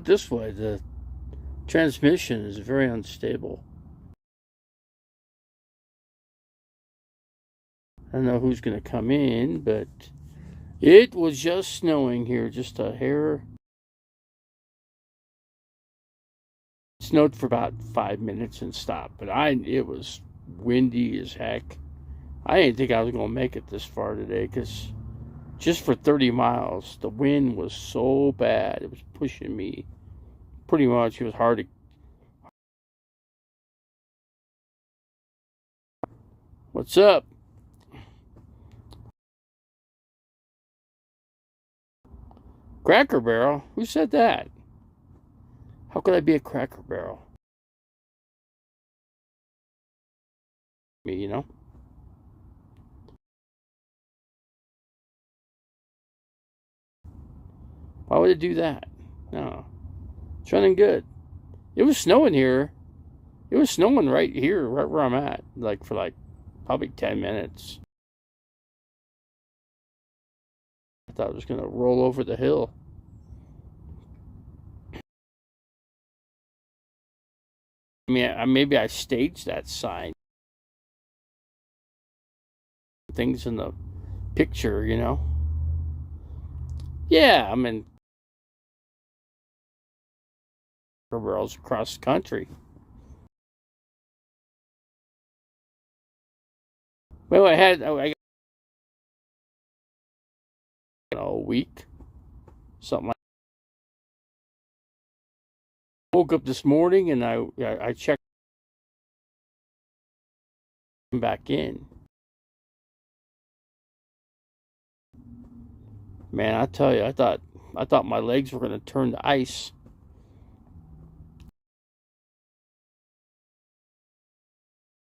This way, the transmission is very unstable. I don't know who's going to come in, but it was just snowing here, just a hair. It snowed for about 5 minutes and stopped, but it was windy as heck. I didn't think I was going to make it this far today because just for 30 miles, the wind was so bad. It was pushing me pretty much. It was hard to. What's up? Cracker Barrel? Who said that? How could I be a Cracker Barrel? Me, you know? Why would it do that? No. It's running good. It was snowing here. It was snowing right here, right where I'm at, like for like probably 10 minutes. I thought it was going to roll over the hill. I mean, maybe I staged that sign. Things in the picture, you know? Yeah, I mean, barrels across the country. Well, I got a week, something like. Woke up this morning and I checked back in. Man, I tell you, I thought my legs were going to turn to ice.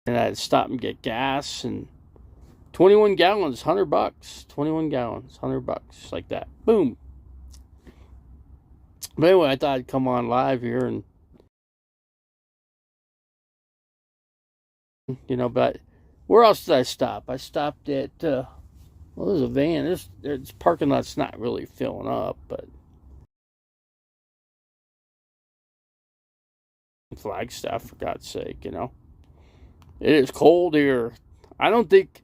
And I had to stop and get gas, and 21 gallons, $100. 21 gallons, $100, like that. Boom. But anyway, I thought I'd come on live here and, you know, but where else did I stop? I stopped at, well, there's a van. This parking lot's not really filling up, but Flagstaff, for God's sake, you know. It is cold here. I don't think,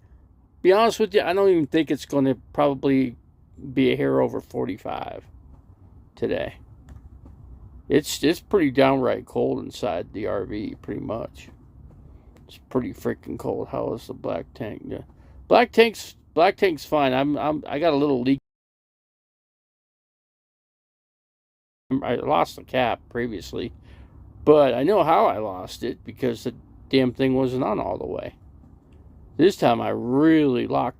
be honest with you, I don't even think it's going to probably be a hair over 45 today. It's pretty downright cold inside the RV, pretty much. It's pretty freaking cold. How is the black tank? Yeah. Black tank's fine. I got a little leak. I lost the cap previously, but I know how I lost it because the damn thing wasn't on all the way. This time I really locked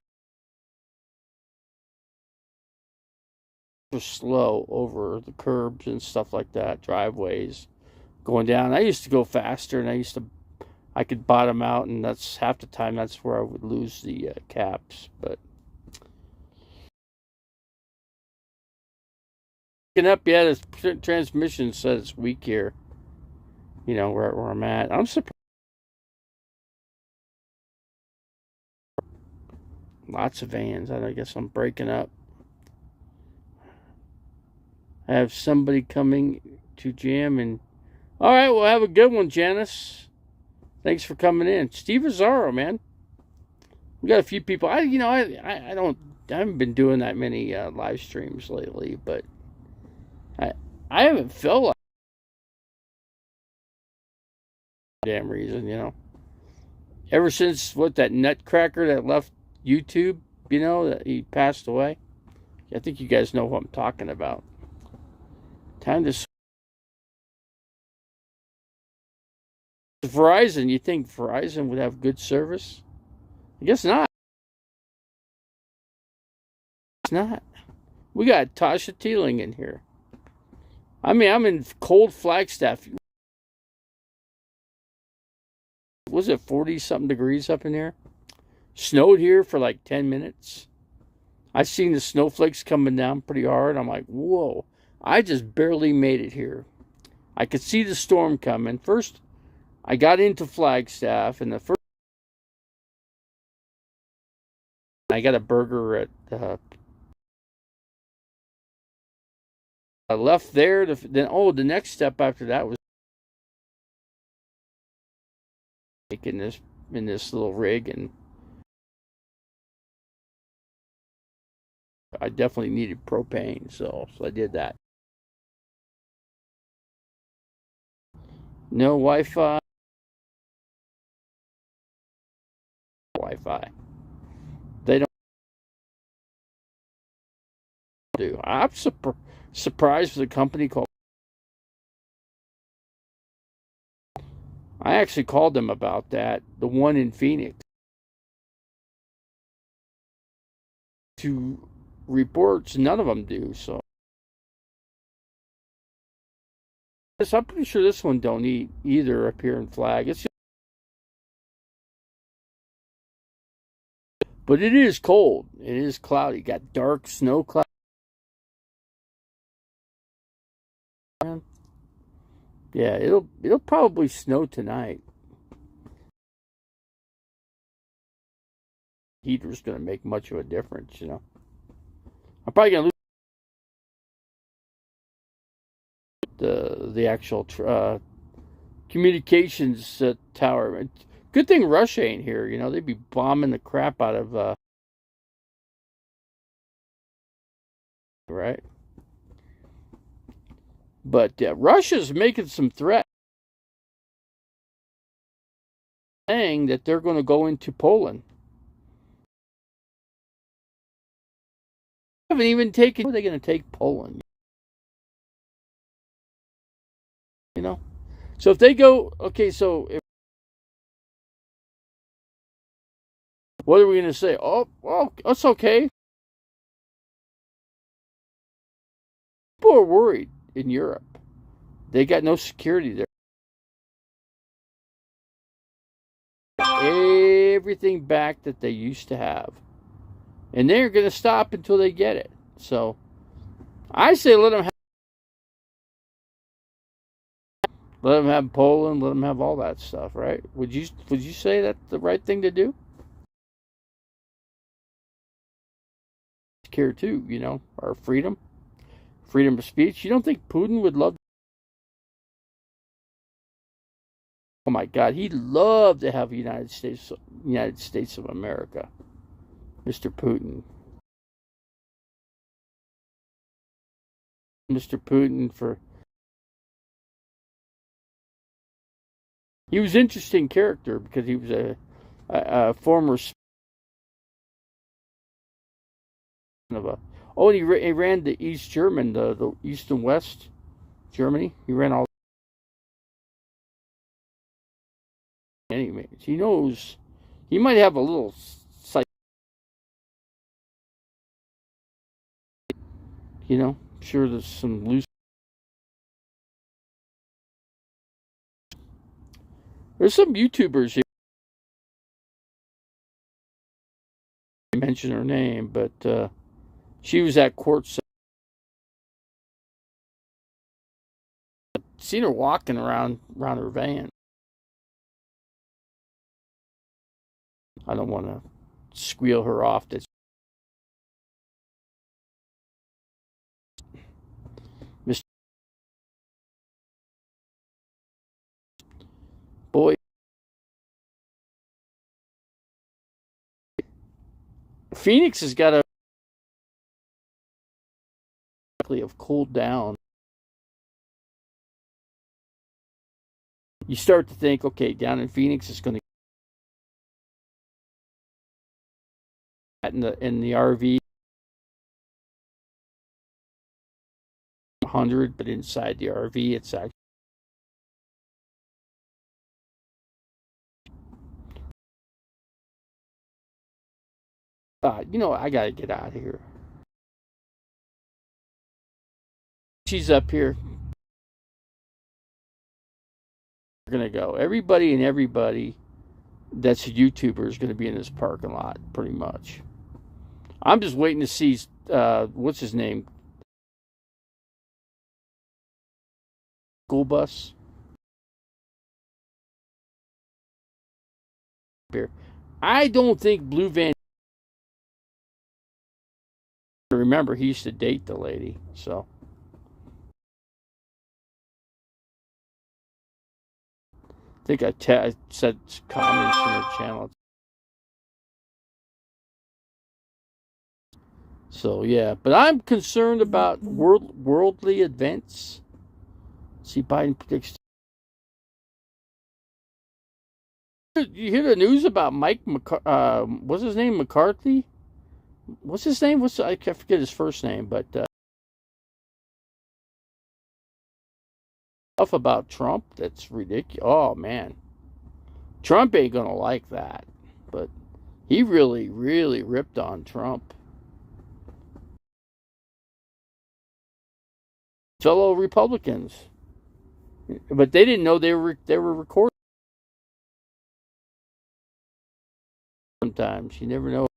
slow over the curbs and stuff like that, driveways going down. I used to go faster, and I could bottom out, and that's half the time that's where I would lose the caps. But picking up, yeah, the transmission says it's weak here. You know where I'm at. I'm surprised. Lots of vans. I guess I'm breaking up. I have somebody coming to jam, and all right, well, have a good one, Janice. Thanks for coming in, Steve Azzaro, man. We got a few people. I haven't been doing that many live streams lately, but I haven't felt like damn reason, you know. Ever since that nutcracker that left YouTube, you know, that he passed away. I think you guys know what I'm talking about. Time to Verizon. You think Verizon would have good service? I guess not. It's not. We got Tasha Teeling in here. I mean, I'm in cold Flagstaff. Was it 40 something degrees up in here? Snowed here for like 10 minutes. I seen the snowflakes coming down pretty hard. I'm like, whoa. I just barely made it here. I could see the storm coming. First, I got into Flagstaff, and I got a burger at I left there. The next step after that was making this in this little rig, and I definitely needed propane, so I did that. No Wi-Fi. Wi-Fi. They don't do. I'm surprised with a company called. I actually called them about that. The one in Phoenix. To reports, none of them do. So I'm pretty sure this one don't eat either up here in Flag. But it is cold. It is cloudy. Got dark snow clouds. Yeah, it'll probably snow tonight. Heater's gonna make much of a difference, I'm probably gonna lose the actual communications tower. Good thing Russia ain't here. They'd be bombing the crap out of right. But Russia's making some threats, saying that they're going to go into Poland. They haven't even taken. How are they going to take Poland? So if they go, okay, what are we going to say? Oh, well, that's okay. People are worried in Europe. They got no security there. Everything back that they used to have. And they're going to stop until they get it. So I say let them have Poland, let them have all that stuff, right? Would you say that's the right thing to do? Care too, our freedom of speech. You don't think Putin would love? Oh my God, he'd love to have United States of America, Mr. Putin. Mr. Putin he was an interesting character because he was a former he ran the East German, the East and West Germany. He ran all. Anyways, he knows. He might have a little sure there's some loose. There's some YouTubers here. I mention her name, but she was at court. Seen her walking around her van. I don't want to squeal her off. Mr. Boy, Phoenix has got have cooled down. You start to think, okay, down in Phoenix it's going to in the RV 100, but inside the RV it's actually I gotta get out of here. She's up here. We're gonna go. Everybody that's a YouTuber is gonna be in this parking lot, pretty much. I'm just waiting to see what's his name? School bus. I don't think Blue Van. Remember, he used to date the lady, so think I said comments in her channel. So yeah, but I'm concerned about worldly events. See, Biden predicts. You hear the news about Mike what's his name, McCarthy? What's his name? I forget his first name, but stuff about Trump that's ridiculous. Oh man, Trump ain't gonna like that, but he really, really ripped on Trump. Fellow Republicans, but they didn't know they were recording. Sometimes you never know.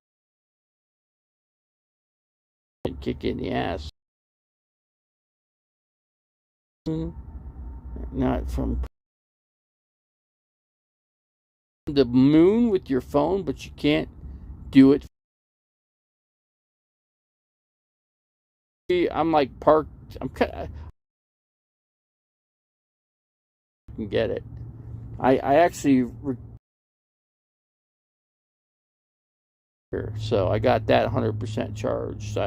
And kick in the ass. Not from the moon with your phone, but you can't do it. I'm like parked. I can get it. I actually so I got that 100% charged.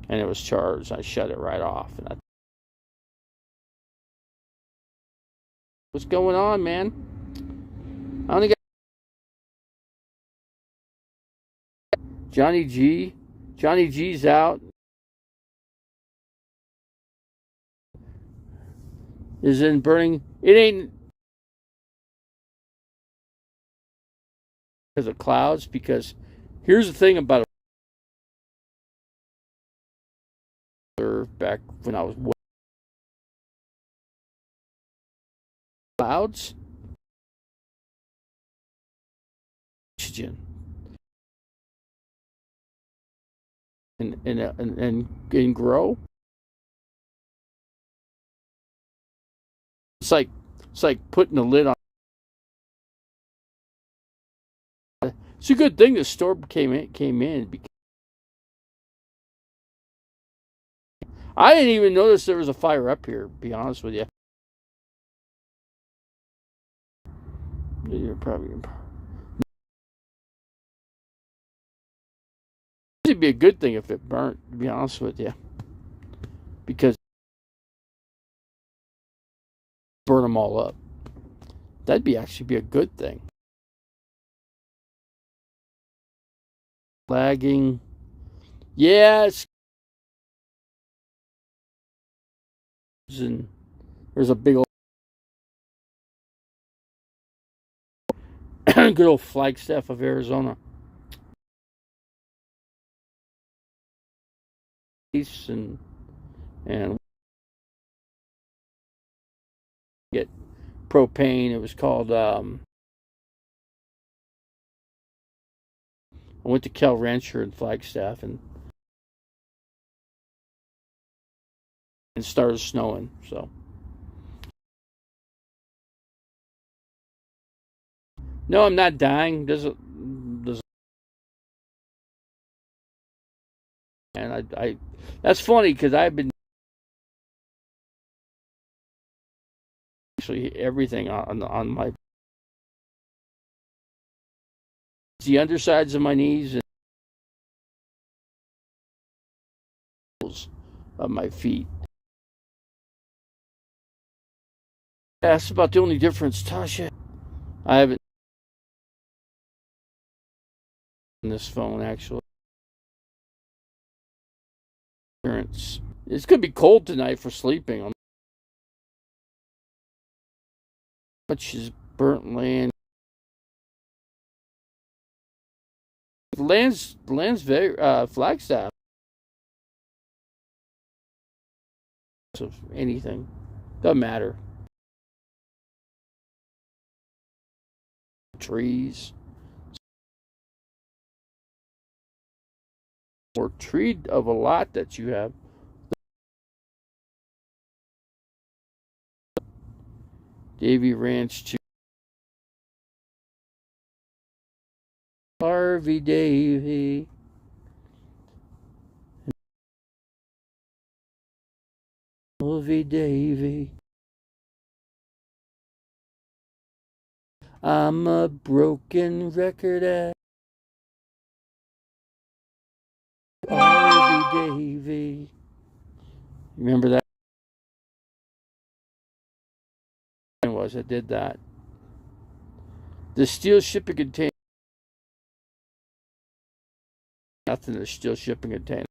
And it was charged. I shut it right off. And what's going on, man? I only got Johnny G. Johnny G's out. Is in burning. It ain't because of clouds. Because here's the thing about back when I was clouds. Oxygen. And grow. It's like putting a lid on. It's a good thing the storm came in because I didn't even notice there was a fire up here. To be honest with you, you're probably. It'd be a good thing if it burnt. To be honest with you, because burn them all up. That'd actually be a good thing. Lagging. Yes. And there's a big old good old Flagstaff of Arizona. And get propane. It was called I went to Cal Rancher in Flagstaff and it started snowing. So no, I'm not dying. And I that's funny because I've been actually everything on my the undersides of my knees and of my feet. That's about the only difference, Tasha. I haven't on this phone actually. It's gonna be cold tonight for sleeping. Much is burnt land. Land's very Flagstaff. Of anything, doesn't matter. Trees. Or tree of a lot that you have. Davy Ranch to Harvey Davy. Harvey Davy. I'm a broken record at Harvey Davy. Remember that? It was. I did that. The steel shipping container. Nothing is steel shipping container.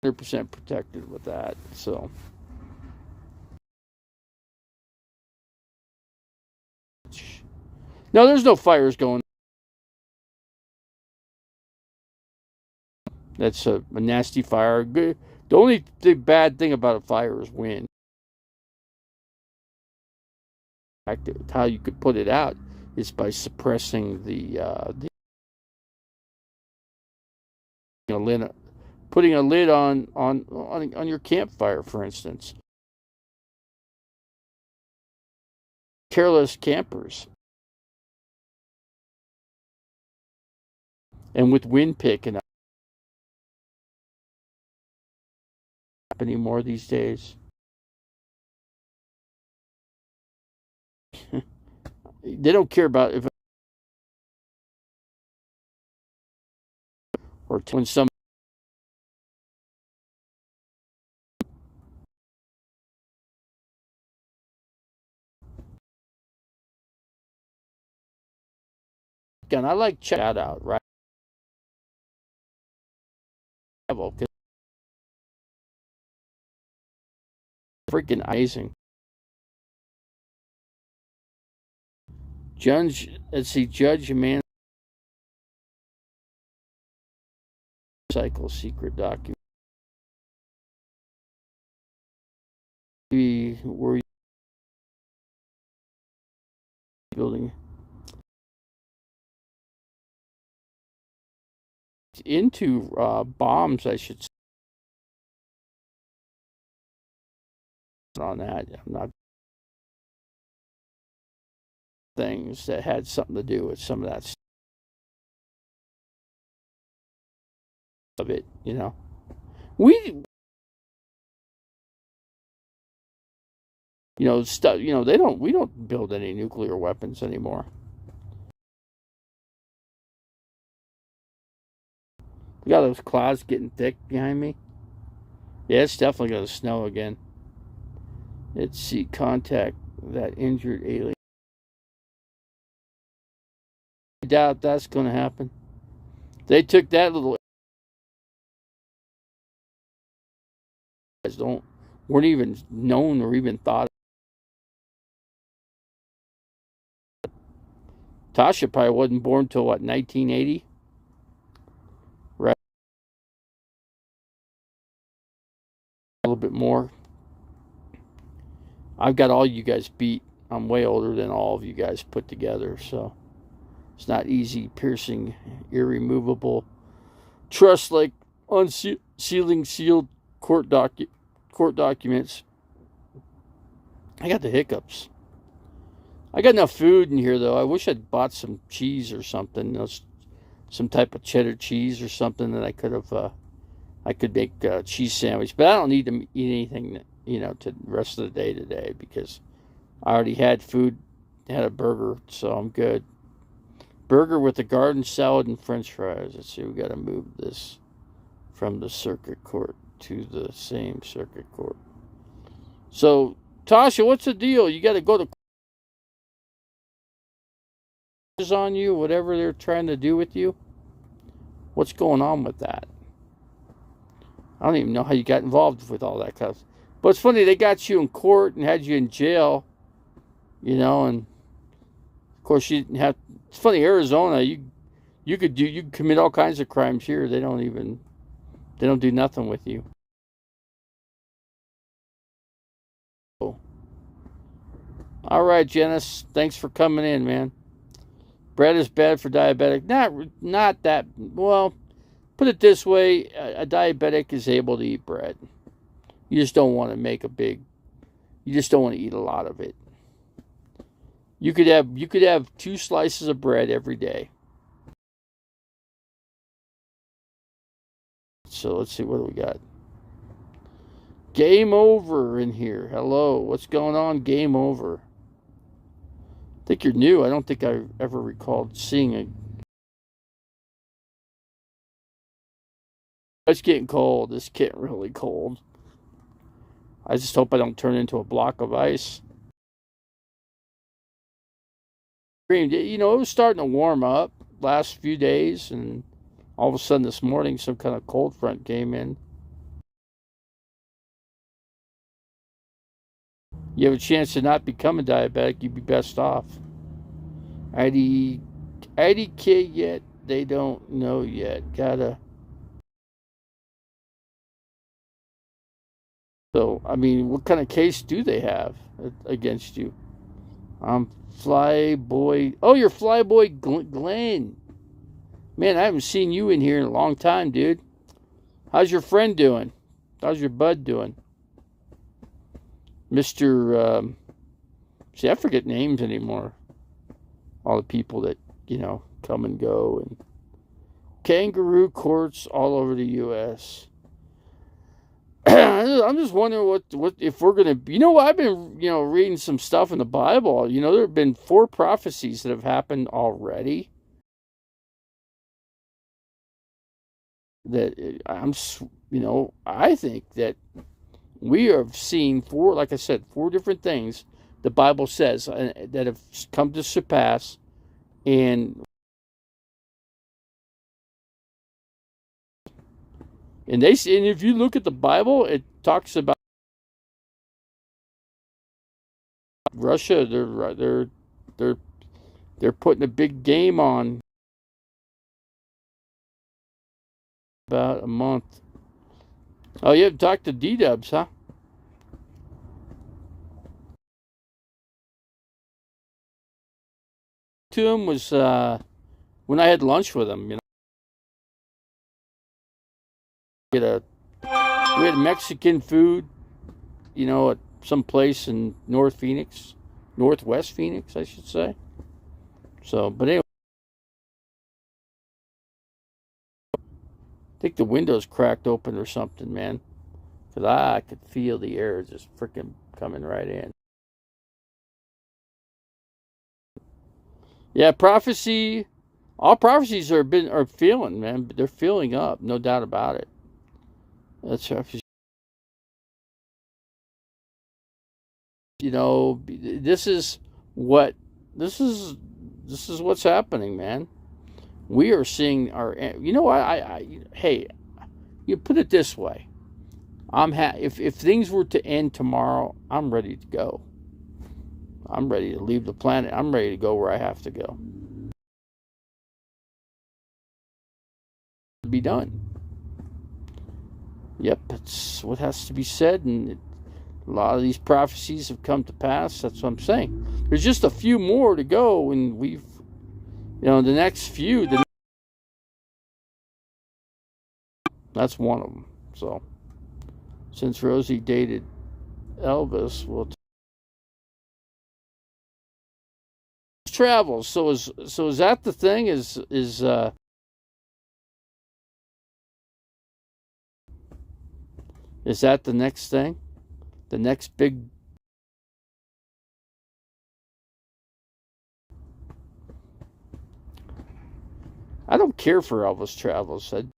100% protected with that. So. No, there's no fires going. That's a nasty fire. The only bad thing about a fire is wind. How you could put it out is by suppressing the lid, putting a lid on your campfire, for instance. Careless campers. And with wind picking up anymore these days. They don't care about if or when some again, I like check that out, right? Freaking amazing. Judge man cycle secret document. Were you building into bombs? I should say on that. I'm not things that had something to do with some of that stuff of it. We. Stuff. They don't. We don't build any nuclear weapons anymore. You got those clouds getting thick behind me. Yeah, it's definitely going to snow again. Let's see. Contact that injured alien. I doubt that's going to happen. They took that little. Weren't even known or even thought. Tasha probably wasn't born till what, 1980? Right. A little bit more. I've got all you guys beat. I'm way older than all of you guys put together, so it's not easy piercing, irremovable trust like unsealing sealed court documents. I got the hiccups. I got enough food in here, though. I wish I'd bought some cheese or something, some type of cheddar cheese or something that I could have. I could make a cheese sandwich, but I don't need to eat anything, to the rest of the day today because I already had food, had a burger, so I'm good. Burger with a garden salad and French fries. Let's see, we got to move this from the circuit court to the same circuit court. So, Tasha, what's the deal? You got to go to on you, whatever they're trying to do with you. What's going on with that? I don't even know how you got involved with all that stuff. But it's funny, they got you in court and had you in jail, and of course you didn't have. It's funny, Arizona, you could commit all kinds of crimes here. They don't do nothing with you. All right, Janice, thanks for coming in, man. Bread is bad for diabetic. Not that. Well, put it this way: a diabetic is able to eat bread. You just don't want to make you just don't want to eat a lot of it. You could have 2 slices of bread every day. So let's see, what do we got? Game over in here. Hello, what's going on? Game over. I think you're new. I don't think I ever recalled seeing it. It's getting cold. It's getting really cold. I just hope I don't turn into a block of ice. You know, it was starting to warm up last few days, and all of a sudden this morning, some kind of cold front came in. You have a chance to not become a diabetic, you'd be best off. IDK yet? They don't know yet. So, I mean, what kind of case do they have against you? Flyboy. Oh, you're Flyboy Glenn. Man, I haven't seen you in here in a long time, dude. How's your friend doing? How's your bud doing? Mr. See, I forget names anymore. All the people that, you know, come and go. And kangaroo courts all over the U.S. I'm just wondering what if we're gonna. You know, I've been reading some stuff in the Bible. You know, there have been 4 prophecies that have happened already. That I think that we have seen 4, like I said, 4 different things the Bible says that have come to surpass, and if you look at the Bible, it talks about Russia. They're putting a big game on about a month. Oh, you have talked to D-Dubs, huh? To him was when I had lunch with him. You know, we had Mexican food. You know, at some place in Northwest Phoenix, I should say. So, but anyway, I think the window's cracked open or something, man. Because I could feel the air just freaking coming right in. Yeah, prophecy. All prophecies are feeling, man. They're filling up, no doubt about it. That's this is what's happening, man. We are seeing our. Hey, you put it this way. If things were to end tomorrow, I'm ready to go. I'm ready to leave the planet. I'm ready to go where I have to go. Be done. Yep, it's what has to be said, and a lot of these prophecies have come to pass. That's what I'm saying. There's just a few more to go, and the next few. That's one of them. So, since Rosie dated Elvis, we'll travel. So is that the thing? Is that the next thing? The next big. I don't care for Elvis travels. I don't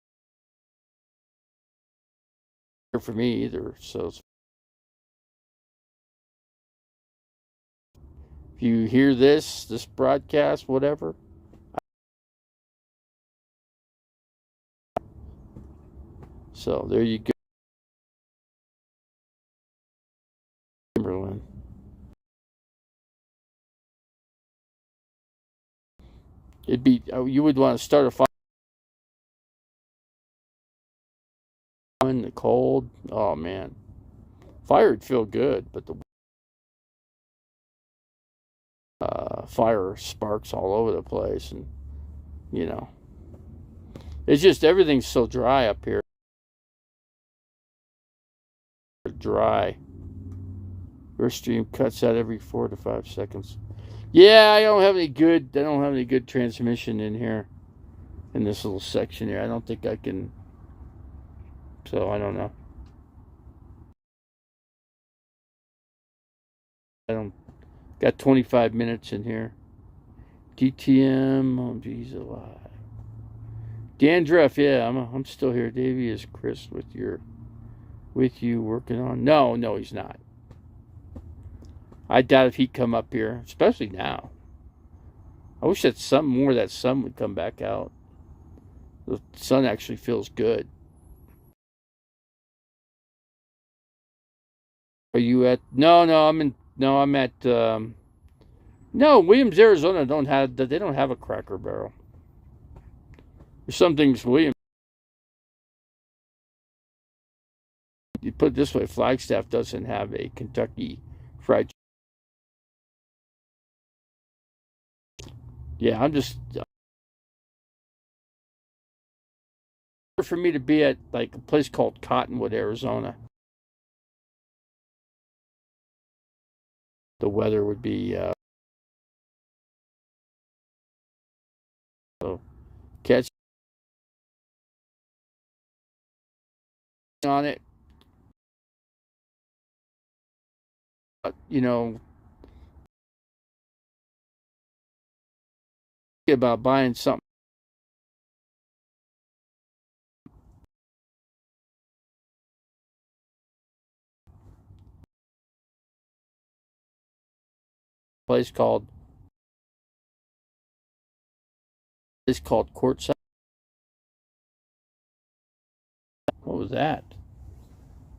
care for me either. So if you hear this broadcast, whatever. So there you go. Timberland. You would want to start a fire in the cold. Oh man, fire would feel good, but the fire sparks all over the place, and it's just everything's so dry up here. Dry. Airstream cuts out every 4 to 5 seconds. Yeah, I don't have any good transmission in here, in this little section here. I don't think I can. So I don't know. I don't got 25 minutes in here. DTM, oh geez alive. Dandruff, yeah, I'm still here. Davey, is Chris with you working on? No, he's not. I doubt if he'd come up here, especially now. I wish that that sun would come back out. The sun actually feels good. Are you at? No, I'm at. No, Williams, Arizona they don't have a Cracker Barrel. There's some things Williams. You put it this way, Flagstaff doesn't have a Kentucky Fried Chicken. Yeah, I'm just for me to be at like a place called Cottonwood, Arizona. The weather would be so catch on it. You know, about buying something. Place called Courtside. What was that?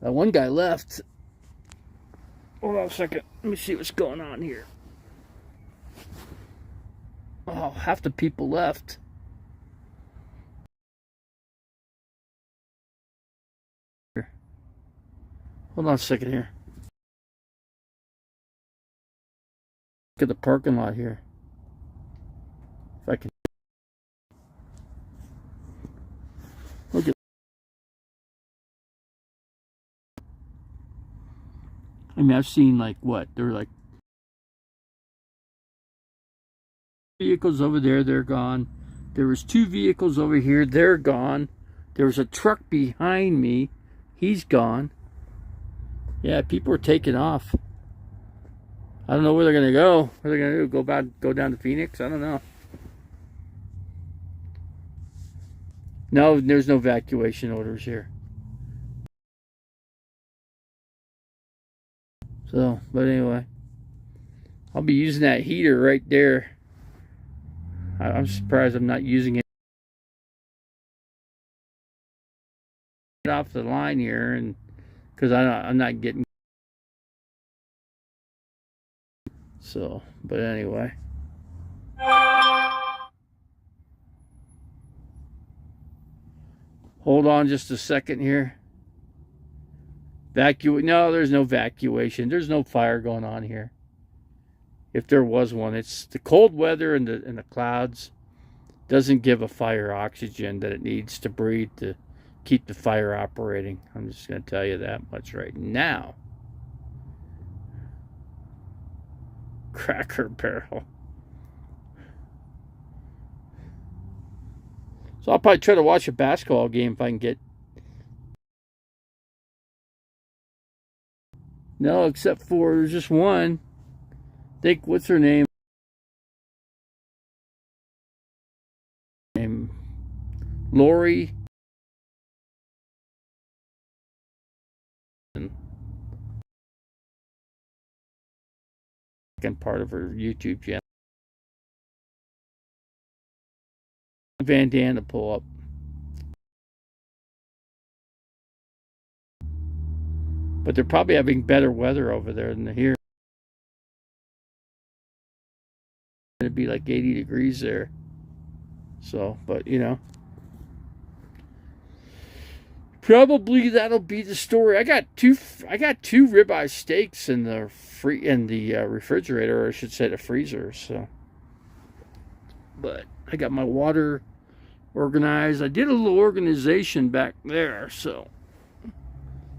That one guy left. Hold on a second. Let me see what's going on here. Oh, half the people left. Hold on a second here. Look at the parking lot here. If I can. Look at. I mean, I've seen like what? There were like vehicles over there, they're gone. There was 2 vehicles over here, they're gone. There was a truck behind me, he's gone. Yeah, people are taking off. I don't know where they're gonna go. What are they gonna do? Go down to Phoenix? I don't know. No, there's no evacuation orders here. So, but anyway, I'll be using that heater right there. I'm surprised I'm not using it off the line here, and because I'm not getting. So, but anyway. Hold on just a second here. No, there's no evacuation. There's no fire going on here. If there was one, it's the cold weather and the clouds doesn't give a fire oxygen that it needs to breathe to keep the fire operating. I'm just going to tell you that much right now. Cracker Barrel. So I'll probably try to watch a basketball game if I can get. No, except for there's just one. Think, what's her name? Lori. Second part of her YouTube channel. Van Dan to pull up. But they're probably having better weather over there than here. It'd be like 80 degrees there. So, but you know. Probably that'll be the story. I got two ribeye steaks in the refrigerator, or I should say the freezer. So, but I got my water organized. I did a little organization back there, so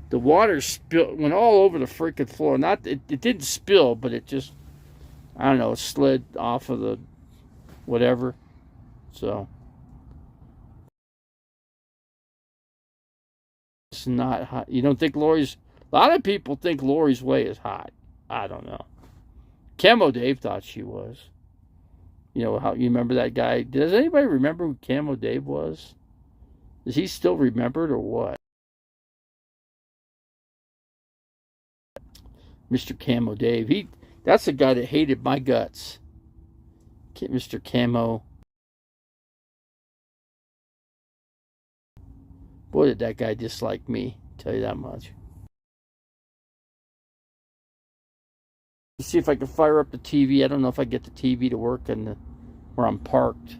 the water went all over the freaking floor. It didn't spill, but it just, I don't know, it slid off of the whatever. So. It's not hot. You don't think Lori's... A lot of people think Lori's Way is hot. I don't know. Camo Dave thought she was. You know how you remember that guy? Does anybody remember who Camo Dave was? Is he still remembered or what? Mr. Camo Dave. That's the guy that hated my guts. Mr. Camo. Boy, did that guy dislike me. I'll tell you that much. Let's see if I can fire up the TV. I don't know if I get the TV to work where I'm parked.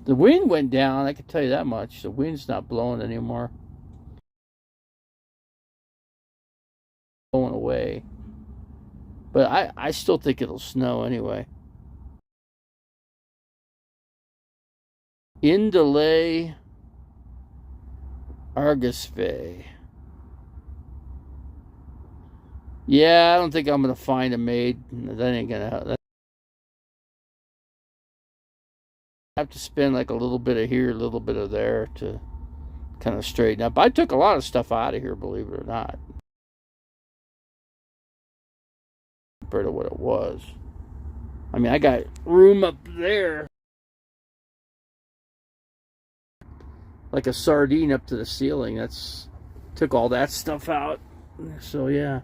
The wind went down. I can tell you that much. The wind's not blowing anymore. Blowing away. But I still think it'll snow anyway. Indalay Argosvay. Yeah, I don't think I'm going to find a maid. That ain't going to help. I have to spend like a little bit of here, a little bit of there to kind of straighten up. I took a lot of stuff out of here, believe it or not, compared to what it was. I mean, I got room up there like a sardine up to the ceiling. Took all that stuff out. So yeah.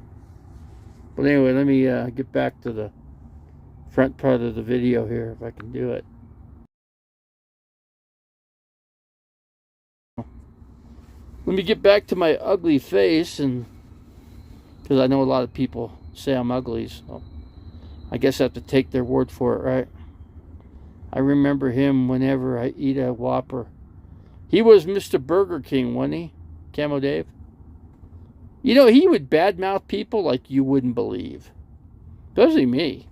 But anyway, let me get back to the front part of the video here if I can do it. Let me get back to my ugly face, and because I know a lot of people say I'm ugly, so I guess I have to take their word for it, right? I remember him whenever I eat a Whopper. He was Mr. Burger King, wasn't he? Camo Dave? You know, he would badmouth people like you wouldn't believe. Especially me.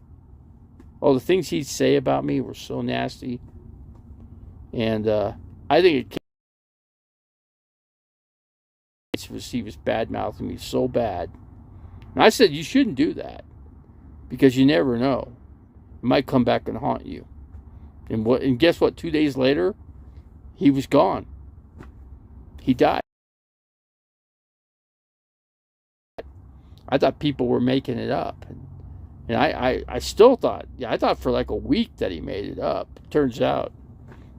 Oh, the things he'd say about me were so nasty. And I think he was badmouthing me so bad. And I said, you shouldn't do that. Because you never know. It might come back and haunt you. And guess what? 2 days later, he was gone. He died. I thought people were making it up. And I still thought, I thought for like a week that he made it up. Turns out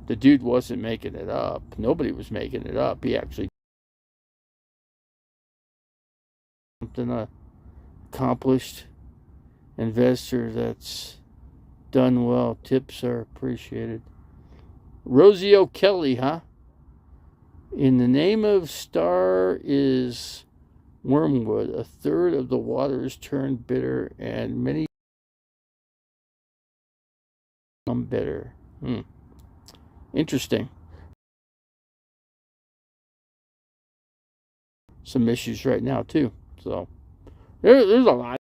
the dude wasn't making it up. Nobody was making it up. He actually something accomplished investor that's done well. Tips are appreciated. Rosie O'Kelly, huh? In the name of Star is Wormwood. A third of the waters turned bitter, and many become bitter. Interesting. Some issues right now too. So there's a lot.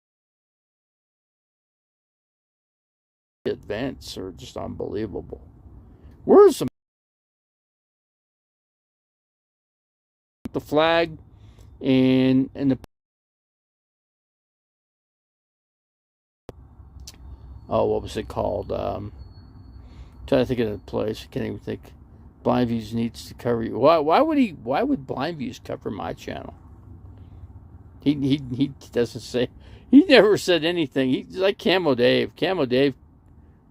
Events are just unbelievable. Where's the flag and the what was it called? Trying to think of the place. I can't even think. Blind Views needs to cover you. Why would Blind Views cover my channel? He doesn't say. He never said anything. He's like Camo Dave. Camo Dave,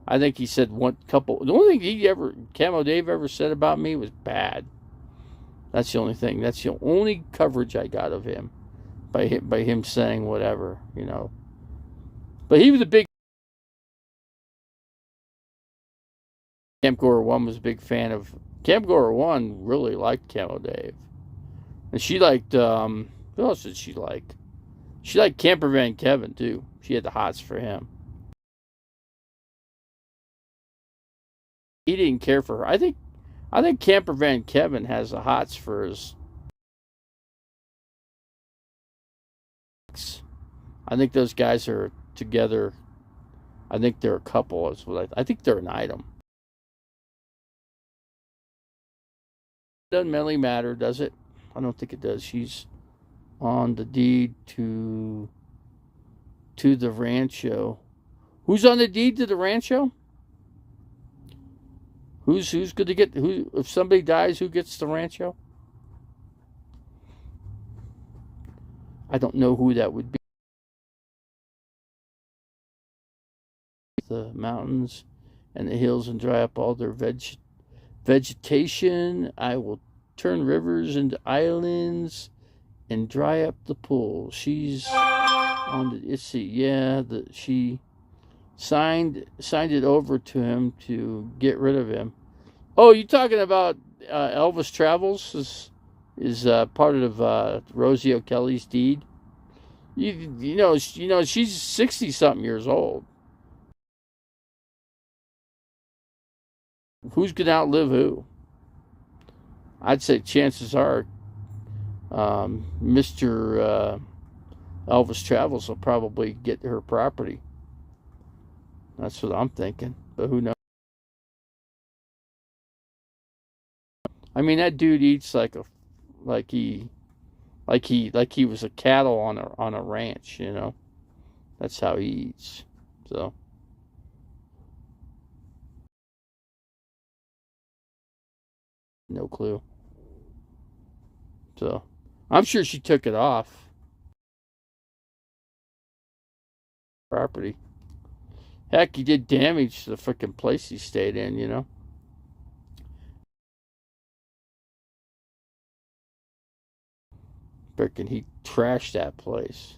I think he said one couple. The only thing Camo Dave ever said about me was bad. That's the only thing. That's the only coverage I got of him, by him saying whatever, you know. But he was a big. Camp Gore 1 was a big fan of. Camp Gore 1 really liked Camo Dave. And she liked, who else did she like? She liked Camper Van Kevin, too. She had the hots for him. He didn't care for her. I think Camper Van Kevin has the hots for his. I think those guys are together. I think they're a couple. I think they're an item. Doesn't really matter, does it? I don't think it does. She's on the deed to the rancho. Who's on the deed to the rancho? Who's going to get who? If somebody dies, who gets the rancho? I don't know who that would be. the mountains and the hills and dry up all their vegetation. I will turn rivers into islands and dry up the pool. She's on the, let's see, yeah, she signed it over to him to get rid of him. Oh, you talking about Elvis Travels is part of Rosie O'Kelly's deed. You know she's 60 something years old. Who's gonna outlive who? I'd say chances are, Mr. Elvis Travels will probably get her property. That's what I'm thinking, but who knows? I mean, that dude eats like he was a cattle on a ranch, you know. That's how he eats. So no clue. So I'm sure she took it off property. Heck, he did damage to the freaking place he stayed in, you know. Freaking, he trashed that place.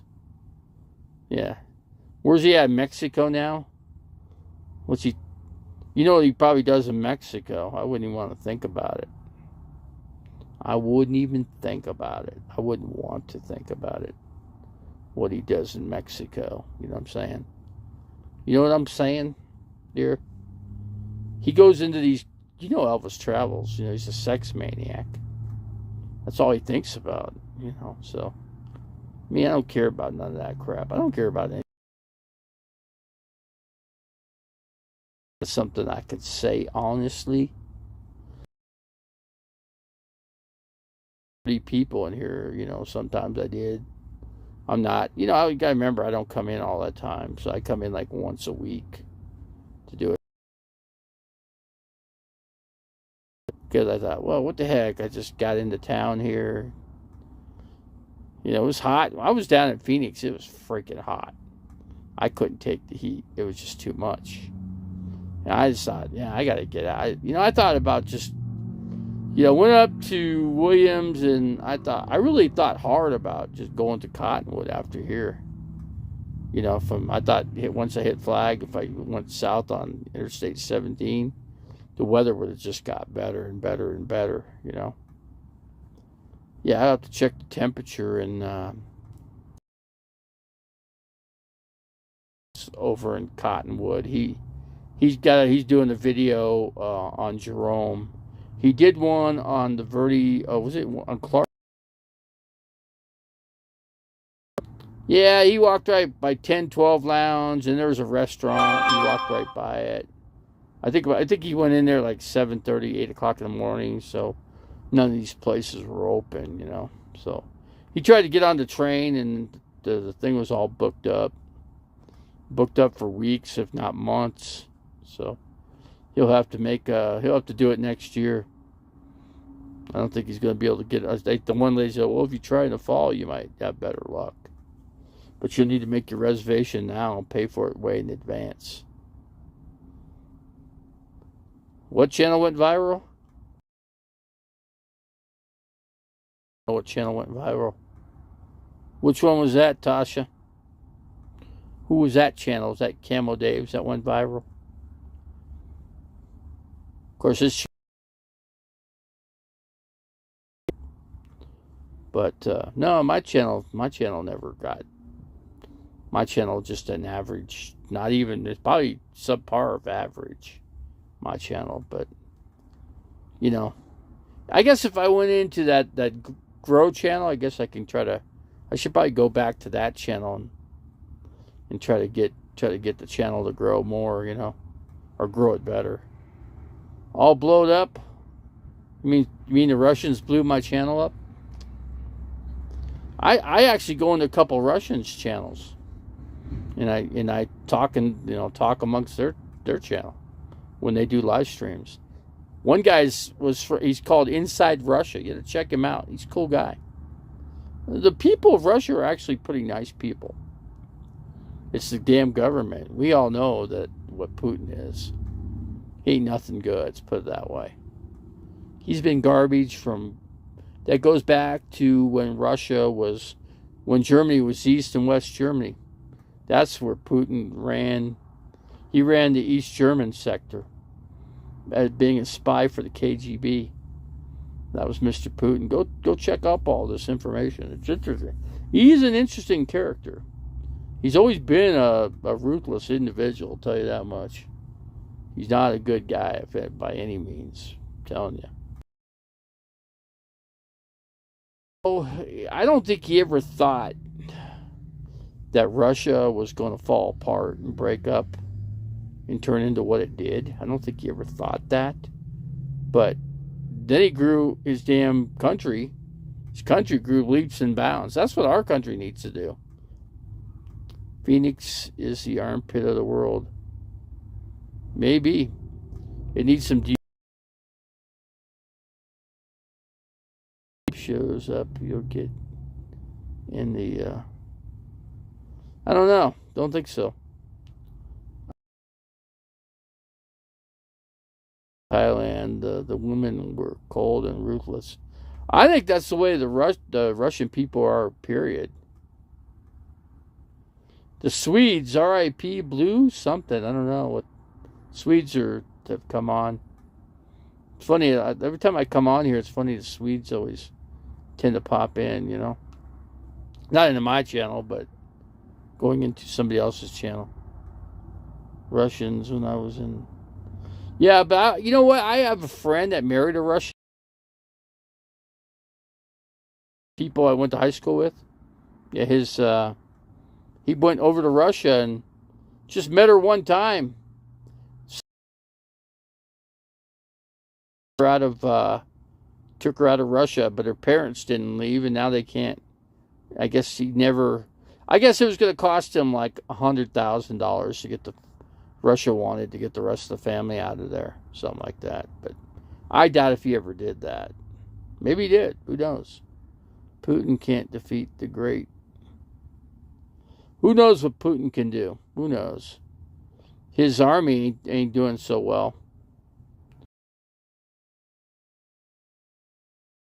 Yeah. Where's he at? Mexico now? What's he? You know what he probably does in Mexico? I wouldn't even want to think about it. I wouldn't even think about it. I wouldn't want to think about it. What he does in Mexico. You know what I'm saying? You know what I'm saying, dear? He goes into these, you know, Elvis Travels. You know, he's a sex maniac. That's all he thinks about, you know. So, I mean, I don't care about none of that crap. I don't care about anything. It's something I could say honestly. 30 people in here, you know, sometimes I did. I'm not, you know, you gotta remember I don't come in all that time. So I come in like once a week to do it. Because I thought, well, what the heck? I just got into town here. You know, it was hot. When I was down in Phoenix, it was freaking hot. I couldn't take the heat. It was just too much. And I just thought, yeah, I gotta get out. You know, I thought about just, you know, went up to Williams, and I really thought hard about just going to Cottonwood after here. You know, once I hit Flag, if I went south on Interstate 17, the weather would have just got better and better and better, you know. Yeah, I have to check the temperature and over in Cottonwood. He's doing a video on Jerome. He did one on the was it on Clark? Yeah, he walked right by 1012 Lounge, and there was a restaurant. He walked right by it. I think he went in there like 7:30, 8 o'clock in the morning, so none of these places were open, you know. So he tried to get on the train, and the thing was all booked up for weeks, if not months. So he'll have to do it next year. I don't think he's going to be able to get it. The one lady said, well, if you try in the fall, you might have better luck. But you'll need to make your reservation now and pay for it way in advance. What channel went viral? What channel went viral? Which one was that, Tasha? Who was that channel? Was that Camo Dave's that went viral? Of course, but no, my channel never got. My channel just an average, not even, it's probably subpar of average. My channel, but you know, I guess if I went into that Grow channel, I guess I should probably go back to that channel and try to get the channel to grow more, you know, or grow it better. All blowed up? You mean the Russians blew my channel up? I actually go into a couple Russians channels, and I talk amongst their channel when they do live streams. One guy's he's called Inside Russia. You got to check him out. He's a cool guy. The people of Russia are actually pretty nice people. It's the damn government. We all know that what Putin is. He ain't nothing good, let's put it that way. He's been garbage from, that goes back to when when Germany was East and West Germany. That's where Putin ran. He ran the East German sector as being a spy for the KGB. That was Mr. Putin. Go check up all this information. It's interesting. He's an interesting character. He's always been a ruthless individual, I'll tell you that much. He's not a good guy by any means, I'm telling you. Oh, I don't think he ever thought that Russia was going to fall apart and break up and turn into what it did. I don't think he ever thought that. But then he grew his damn country. His country grew leaps and bounds. That's what our country needs to do. Phoenix is the armpit of the world. Maybe. It needs some deep shows up. You'll get in the... I don't know. Don't think so. Thailand, the women were cold and ruthless. I think that's the way the Russian people are, period. The Swedes, R.I.P. Blue something. I don't know what Swedes have come on. It's funny, every time I come on here, it's funny the Swedes always tend to pop in, you know. Not into my channel, but going into somebody else's channel. Russians when I was in... Yeah, but you know what? I have a friend that married a Russian. People I went to high school with. Yeah, he went over to Russia and just met her one time. Took her out of Russia, but her parents didn't leave, and now they can't. I guess it was going to cost him like $100,000 to get Russia wanted to get the rest of the family out of there, something like that. But I doubt if he ever did that. Maybe he did. Who knows? Putin can't defeat the great. Who knows what Putin can do? Who knows? His army ain't doing so well.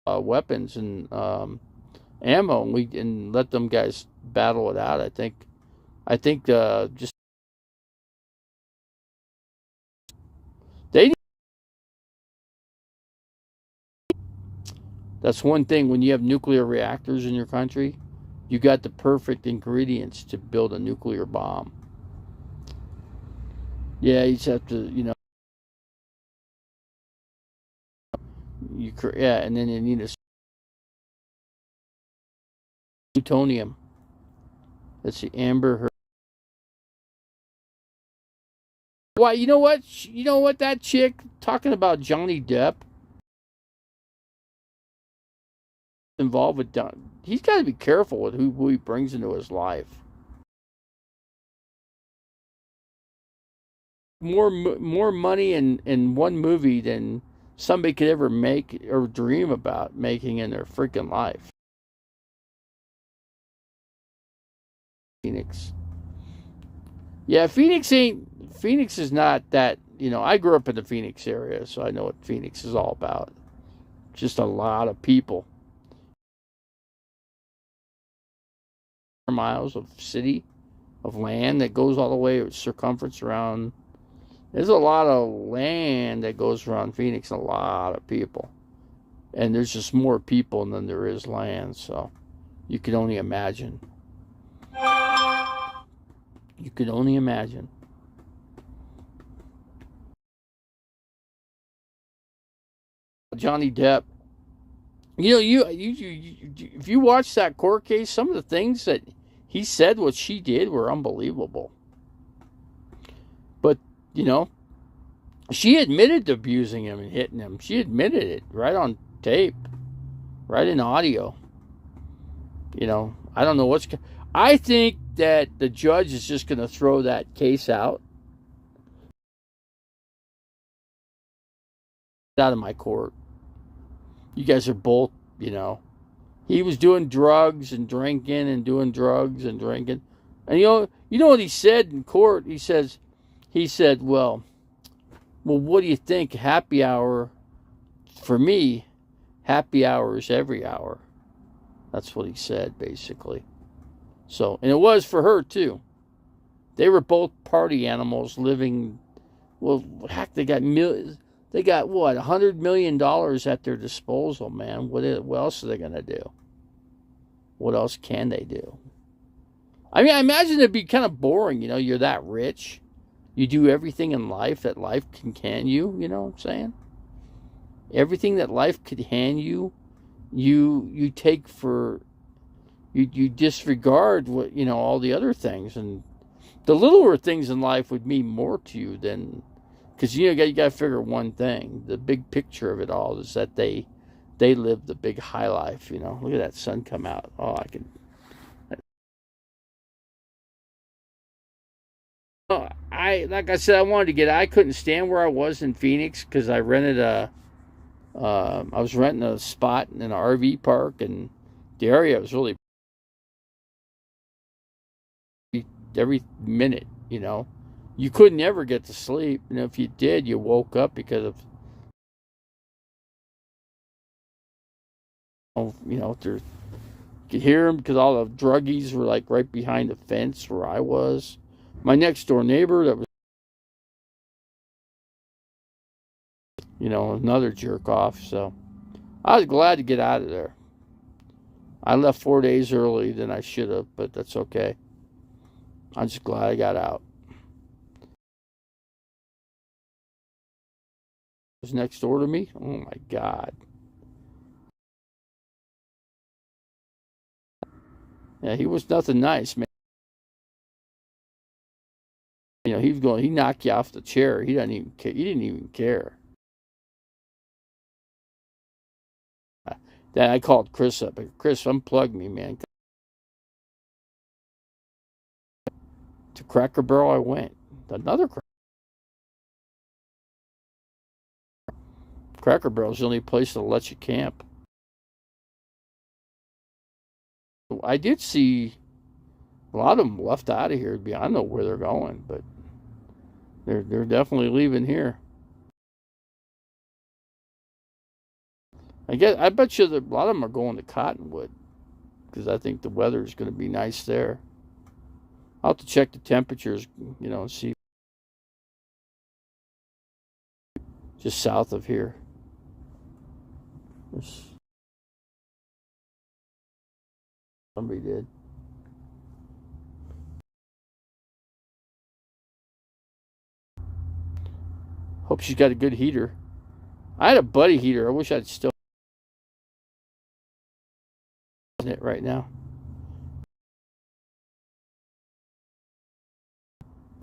Weapons and ammo, and let them guys battle it out. I think just they. That's one thing when you have nuclear reactors in your country, you got the perfect ingredients to build a nuclear bomb. Yeah, you just have to, and then you need a plutonium. That's the amber heard. Why? You know what? That chick talking about Johnny Depp involved with Don. He's got to be careful with who he brings into his life. More money in one movie than somebody could ever make or dream about making in their freaking life. Phoenix. Yeah, Phoenix is not that, I grew up in the Phoenix area, so I know what Phoenix is all about. Just a lot of people. Miles of city, of land that goes all the way circumference around. There's a lot of land that goes around Phoenix, a lot of people. And there's just more people than there is land, so you can only imagine. You could only imagine. Johnny Depp. If you watch that court case, some of the things that he said, what she did, were unbelievable. But, she admitted to abusing him and hitting him. She admitted it right on tape, right in audio. I don't know I think that the judge is just going to throw that case out of my court. You guys are both, he was doing drugs and drinking and doing drugs and drinking. And you know what he said in court? He says he said, well, what do you think? Happy hour, for me, happy hour is every hour. That's what he said, basically. So, and it was for her, too. They were both party animals living, well, heck, they got what, $100 million at their disposal, man. What else are they going to do? What else can they do? I mean, I imagine it'd be kind of boring, you're that rich. You do everything in life that life can you know what I'm saying? Everything that life could hand you, you take for, you disregard what, all the other things. And the littler things in life would mean more to you than, because you got to figure one thing. The big picture of it all is that they live the big high life, Look at that sun come out. Oh, I can. Like I said, I couldn't stand where I was in Phoenix because I was renting a spot in an RV park, and the area was really every minute, You couldn't ever get to sleep, and if you did, you woke up because of, you could hear them because all the druggies were like right behind the fence where I was. My next door neighbor, that was, another jerk off. So I was glad to get out of there. I left 4 days early than I should have, but that's okay. I'm just glad I got out. Was next door to me. Oh my God. Yeah, he was nothing nice, man. He knocked you off the chair. He didn't even care. He didn't even care. Then I called Chris up. Chris, unplug me, man. To Cracker Barrel I went. Another Cracker Barrel is the only place that'll let you camp. I did see a lot of them left out of here. I don't know where they're going, but they're definitely leaving here. I bet you that a lot of them are going to Cottonwood because I think the weather is going to be nice there. I'll have to check the temperatures, and see. Just south of here. Somebody did. Hope she's got a good heater. I had a buddy heater. I wish I'd still it right now.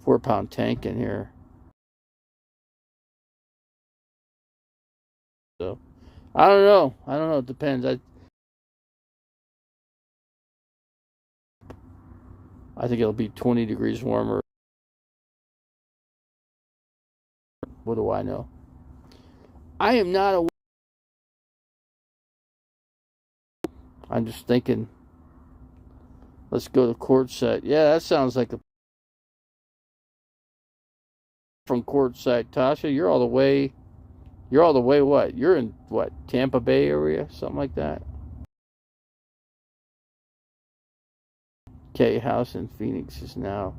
4-pound tank in here. So I don't know. It depends. I think it'll be 20 degrees warmer. What do I know? I am not a. I'm just thinking. Let's go to Quartzsite. Yeah, that sounds like a. From Quartzsite, Tasha, you're all the way. You're all the way. What? You're in what? Tampa Bay area, something like that. Okay, house in Phoenix is now.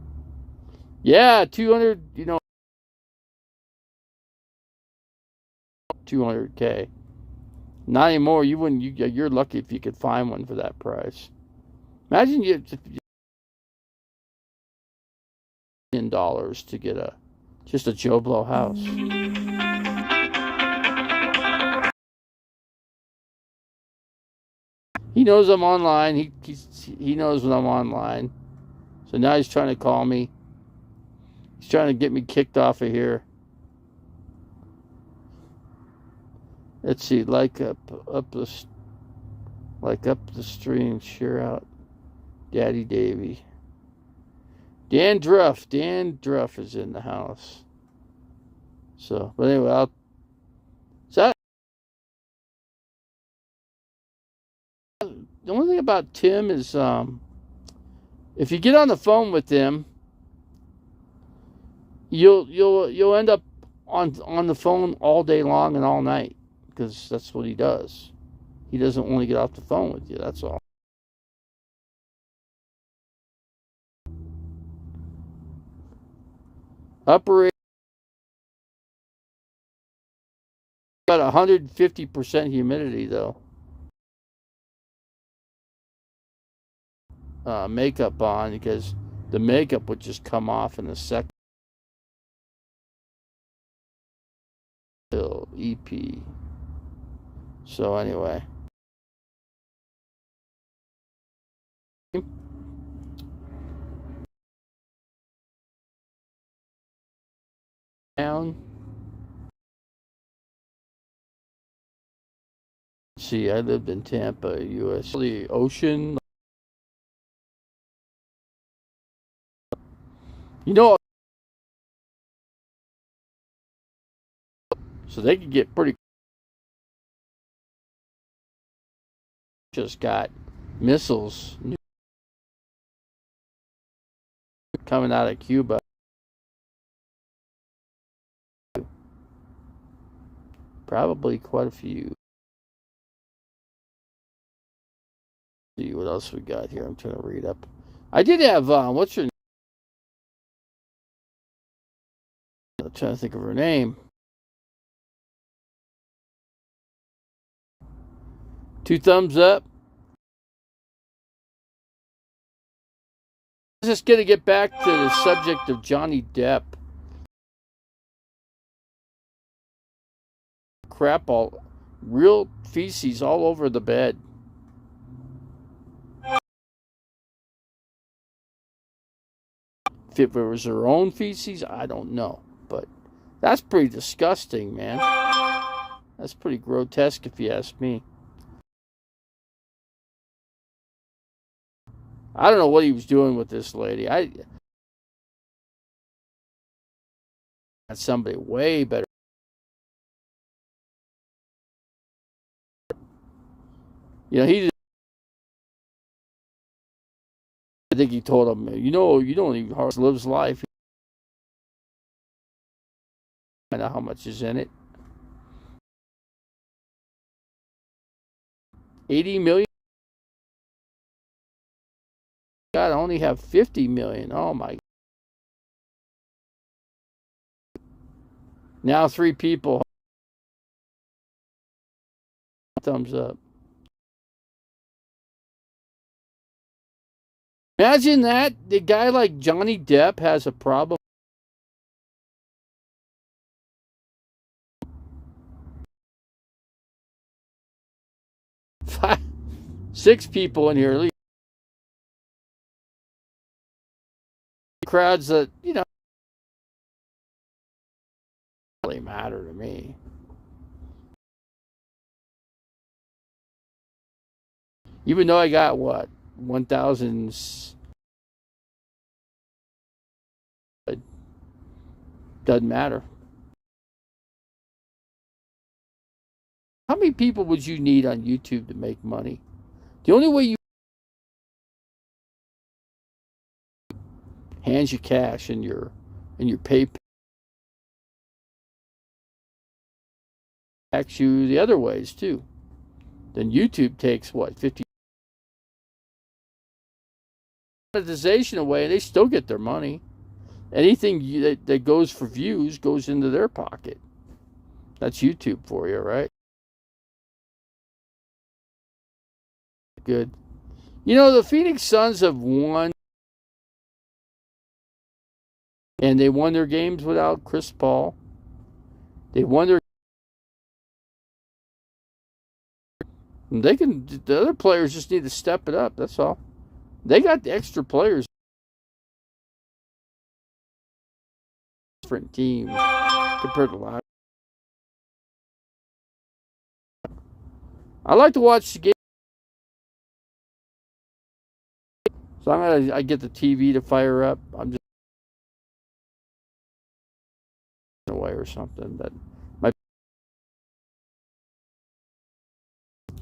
Yeah, 200. 200K. Not anymore. You wouldn't. You're lucky if you could find one for that price. Imagine you $1,000,000 to get just a Joe Blow house. He knows I'm online. He knows when I'm online. So now he's trying to call me. He's trying to get me kicked off of here. Let's see, like up the stream, share out. Daddy Davy. Dan Druff is in the house. So, but anyway, the only thing about Tim is, if you get on the phone with him, you'll end up on the phone all day long and all night because that's what he does. He doesn't want to get off the phone with you. That's all. Upper about 150% humidity though. Makeup on because the makeup would just come off in a second. EP. So anyway. Down. See, I lived in Tampa, US. The ocean. You know, so they could get pretty. Just got missiles coming out of Cuba. Probably quite a few. See what else we got here. I'm trying to read up. I did have what's her name? I'm trying to think of her name. 2 thumbs up. I'm just gonna get back to the subject of Johnny Depp. Crap, all real feces all over the bed. If it was her own feces, I don't know. But that's pretty disgusting, man. That's pretty grotesque if you ask me. I don't know what he was doing with this lady. I got somebody way better. You know, I think he told him, you know, you don't even hardly live his life. I know how much is in it. 80 million. God, I only have 50 million. Oh my God. Now 3 people. Thumbs up. Imagine that. The guy like Johnny Depp has a problem. Five, 6 people in here. At least crowds that, you know, really matter to me. Even though I got what? 1,000. It doesn't matter. How many people would you need on YouTube to make money? The only way you hands you cash in your PayPal, tax you the other ways too. Then YouTube takes what 50 monetization away, and they still get their money. Anything that goes for views goes into their pocket. That's YouTube for you, right? Good. You know, the Phoenix Suns have won, and they won their games without Chris Paul. They won their. They can. The other players just need to step it up. That's all. They got the extra players. Different team compared to last. I like to watch the game. So I get the TV to fire up. I'm just away or something. But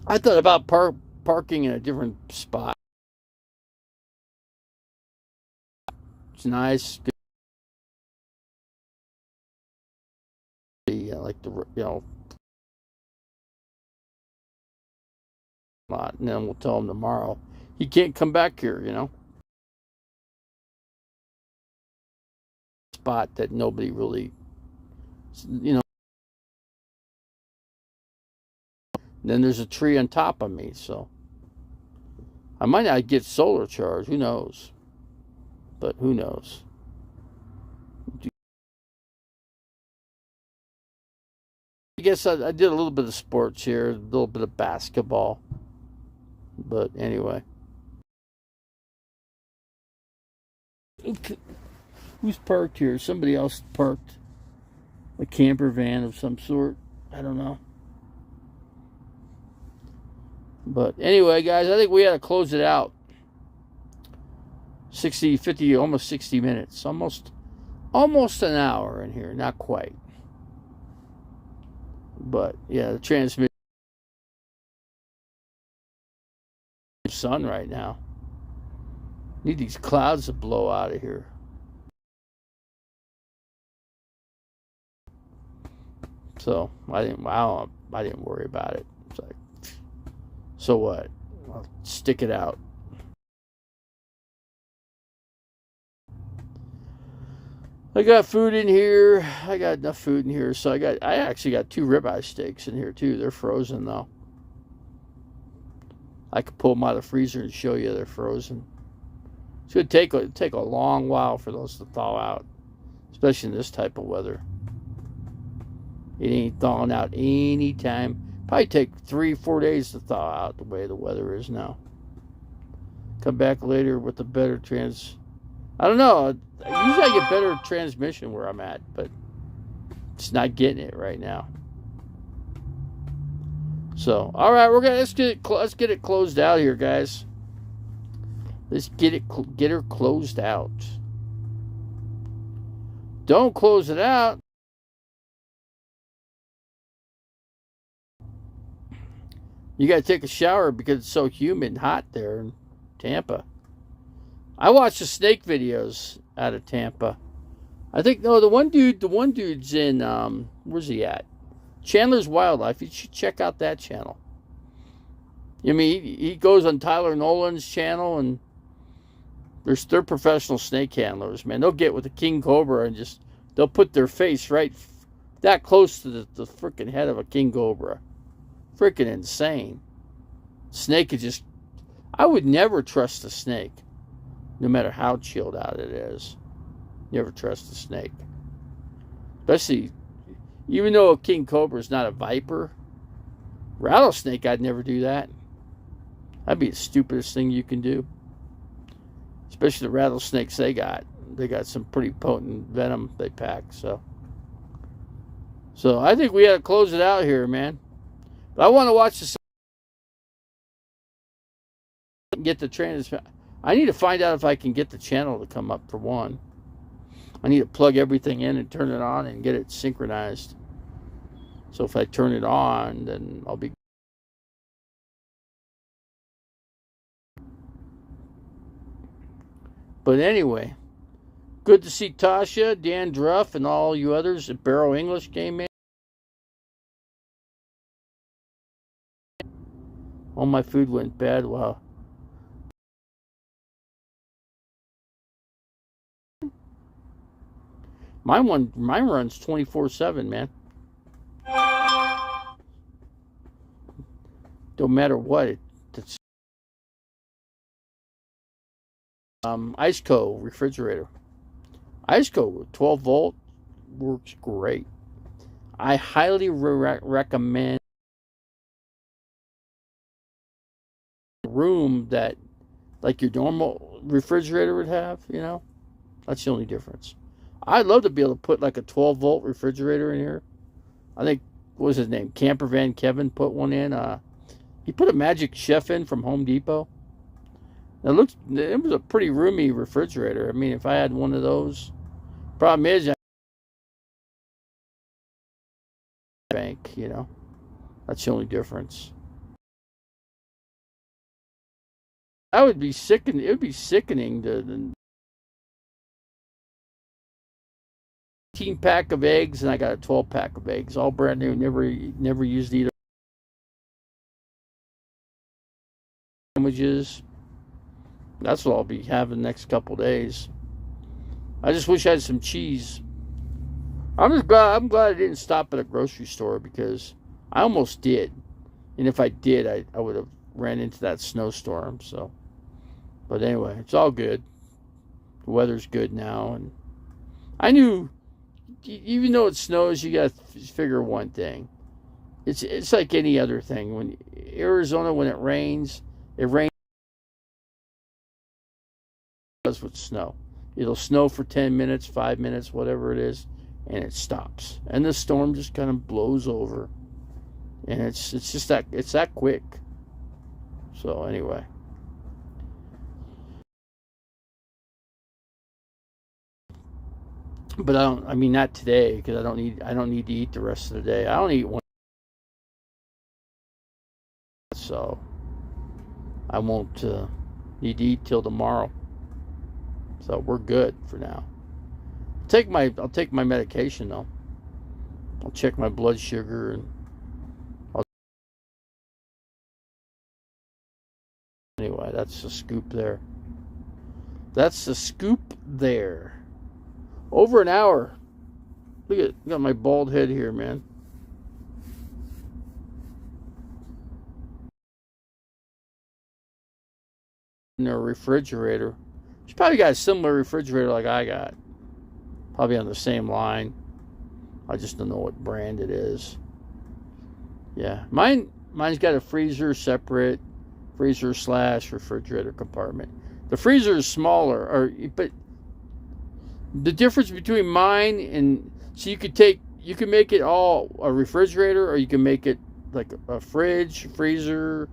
I thought about parking in a different spot. It's nice. the like the lot, and then we'll tell him tomorrow he can't come back here. Spot that nobody really, you know. Then there's a tree on top of me, so I might not get solar charge. Who knows? But who knows? I guess I did a little bit of sports here, a little bit of basketball. But anyway. Who's parked here? Somebody else parked a camper van of some sort. I don't know. But anyway, guys, I think we had to close it out. 60, 50, almost 60 minutes. Almost an hour in here. Not quite. But yeah, the transmission sun right now. Need these clouds to blow out of here. So I didn't worry about it. It's like, so what? I'll stick it out. I got food in here. I got enough food in here, so I actually got 2 ribeye steaks in here too. They're frozen though. I could pull them out of the freezer and show you they're frozen. It's gonna take a long while for those to thaw out, especially in this type of weather. It ain't thawing out anytime. Probably take 3-4 days to thaw out the way the weather is now. Come back later with a better I don't know. Usually I get better transmission where I'm at, but it's not getting it right now. So, all right, let's get it closed out here, guys. Let's get her closed out. Don't close it out. You got to take a shower because it's so humid and hot there in Tampa. I watch the snake videos out of Tampa. I think the one dude's in where's he at? Chandler's Wildlife. You should check out that channel. I mean, he goes on Tyler Nolan's channel, and they're professional snake handlers, man. They'll get with a king cobra and they'll put their face right that close to the freaking head of a king cobra. Freaking insane. Snake is I would never trust a snake, no matter how chilled out it is. Never trust a snake. Especially, even though a king cobra is not a viper, rattlesnake, I'd never do that. That'd be the stupidest thing you can do. Especially the rattlesnakes they got. They got some pretty potent venom they pack, so I think we had to close it out here, man. But I want to watch this. Get the transmission. I need to find out if I can get the channel to come up for one. I need to plug everything in and turn it on and get it synchronized. So if I turn it on, then I'll be. But anyway, good to see Tasha, Dan Druff, and all you others at Barrow English came in. All my food went bad. Wow. Mine runs 24/7, man. Don't matter what. It's IceCo refrigerator. IceCo 12 volt works great. I highly recommend a room that like your normal refrigerator would have, That's the only difference. I'd love to be able to put like a 12 volt refrigerator in here. I think, what was his name? Camper Van Kevin put one in. He put a Magic Chef in from Home Depot. It was a pretty roomy refrigerator. I mean, if I had one of those, problem is, bank, that's the only difference. That would be sickening. It would be sickening to 16 pack of eggs, and I got a 12 pack of eggs, all brand new. Never used either. Sandwiches. That's what I'll be having the next couple days. I just wish I had some cheese. I'm glad I didn't stop at a grocery store, because I almost did. And if I did, I would have ran into that snowstorm. So, but anyway, it's all good. The weather's good now, and I knew, even though it snows, you got to figure one thing. It's like any other thing. When Arizona, when it rains with snow. It'll snow for 10 minutes, 5 minutes, whatever it is, and it stops. And the storm just kind of blows over. And it's just that quick. So anyway. But not today, because I don't need to eat the rest of the day. I don't eat one, so I won't need to eat till tomorrow. So we're good for now. I'll take my medication though. I'll check my blood sugar, and anyway, that's the scoop there. Over an hour. Look got my bald head here, man. In a refrigerator. She's probably got a similar refrigerator like I got. Probably on the same line. I just don't know what brand it is. Yeah, mine's got a freezer / refrigerator compartment. The freezer is smaller, but the difference between mine and, so you can make it all a refrigerator, or you can make it like a freezer,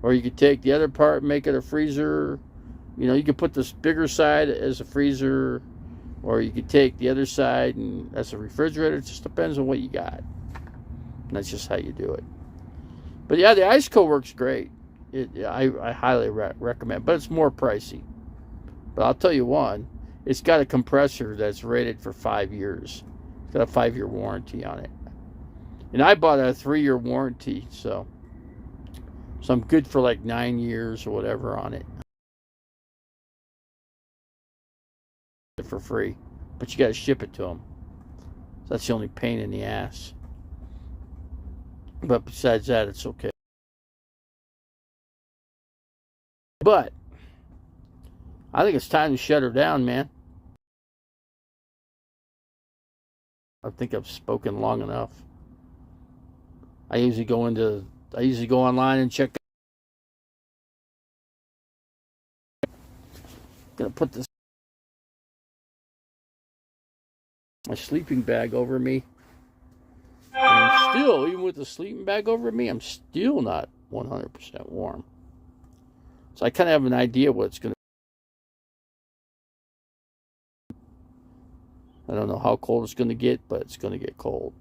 or you could take the other part and make it a freezer. You could put this bigger side as a freezer, or you could take the other side and that's a refrigerator. It just depends on what you got. And that's just how you do it. But yeah, the IceCo works great. I highly recommend, but it's more pricey. But I'll tell you one, it's got a compressor that's rated for 5 years. It's got a 5-year warranty on it. And I bought a 3-year warranty, so I'm good for like 9 years or whatever on it. For free, but you got to ship it to them. So that's the only pain in the ass. But besides that, it's okay. But I think it's time to shut her down, man. I think I've spoken long enough. I usually go online and check. Gonna put this my sleeping bag over me. And still, even with the sleeping bag over me, I'm still not 100% warm. So I kind of have an idea what it's going to. I don't know how cold it's going to get, but it's going to get cold.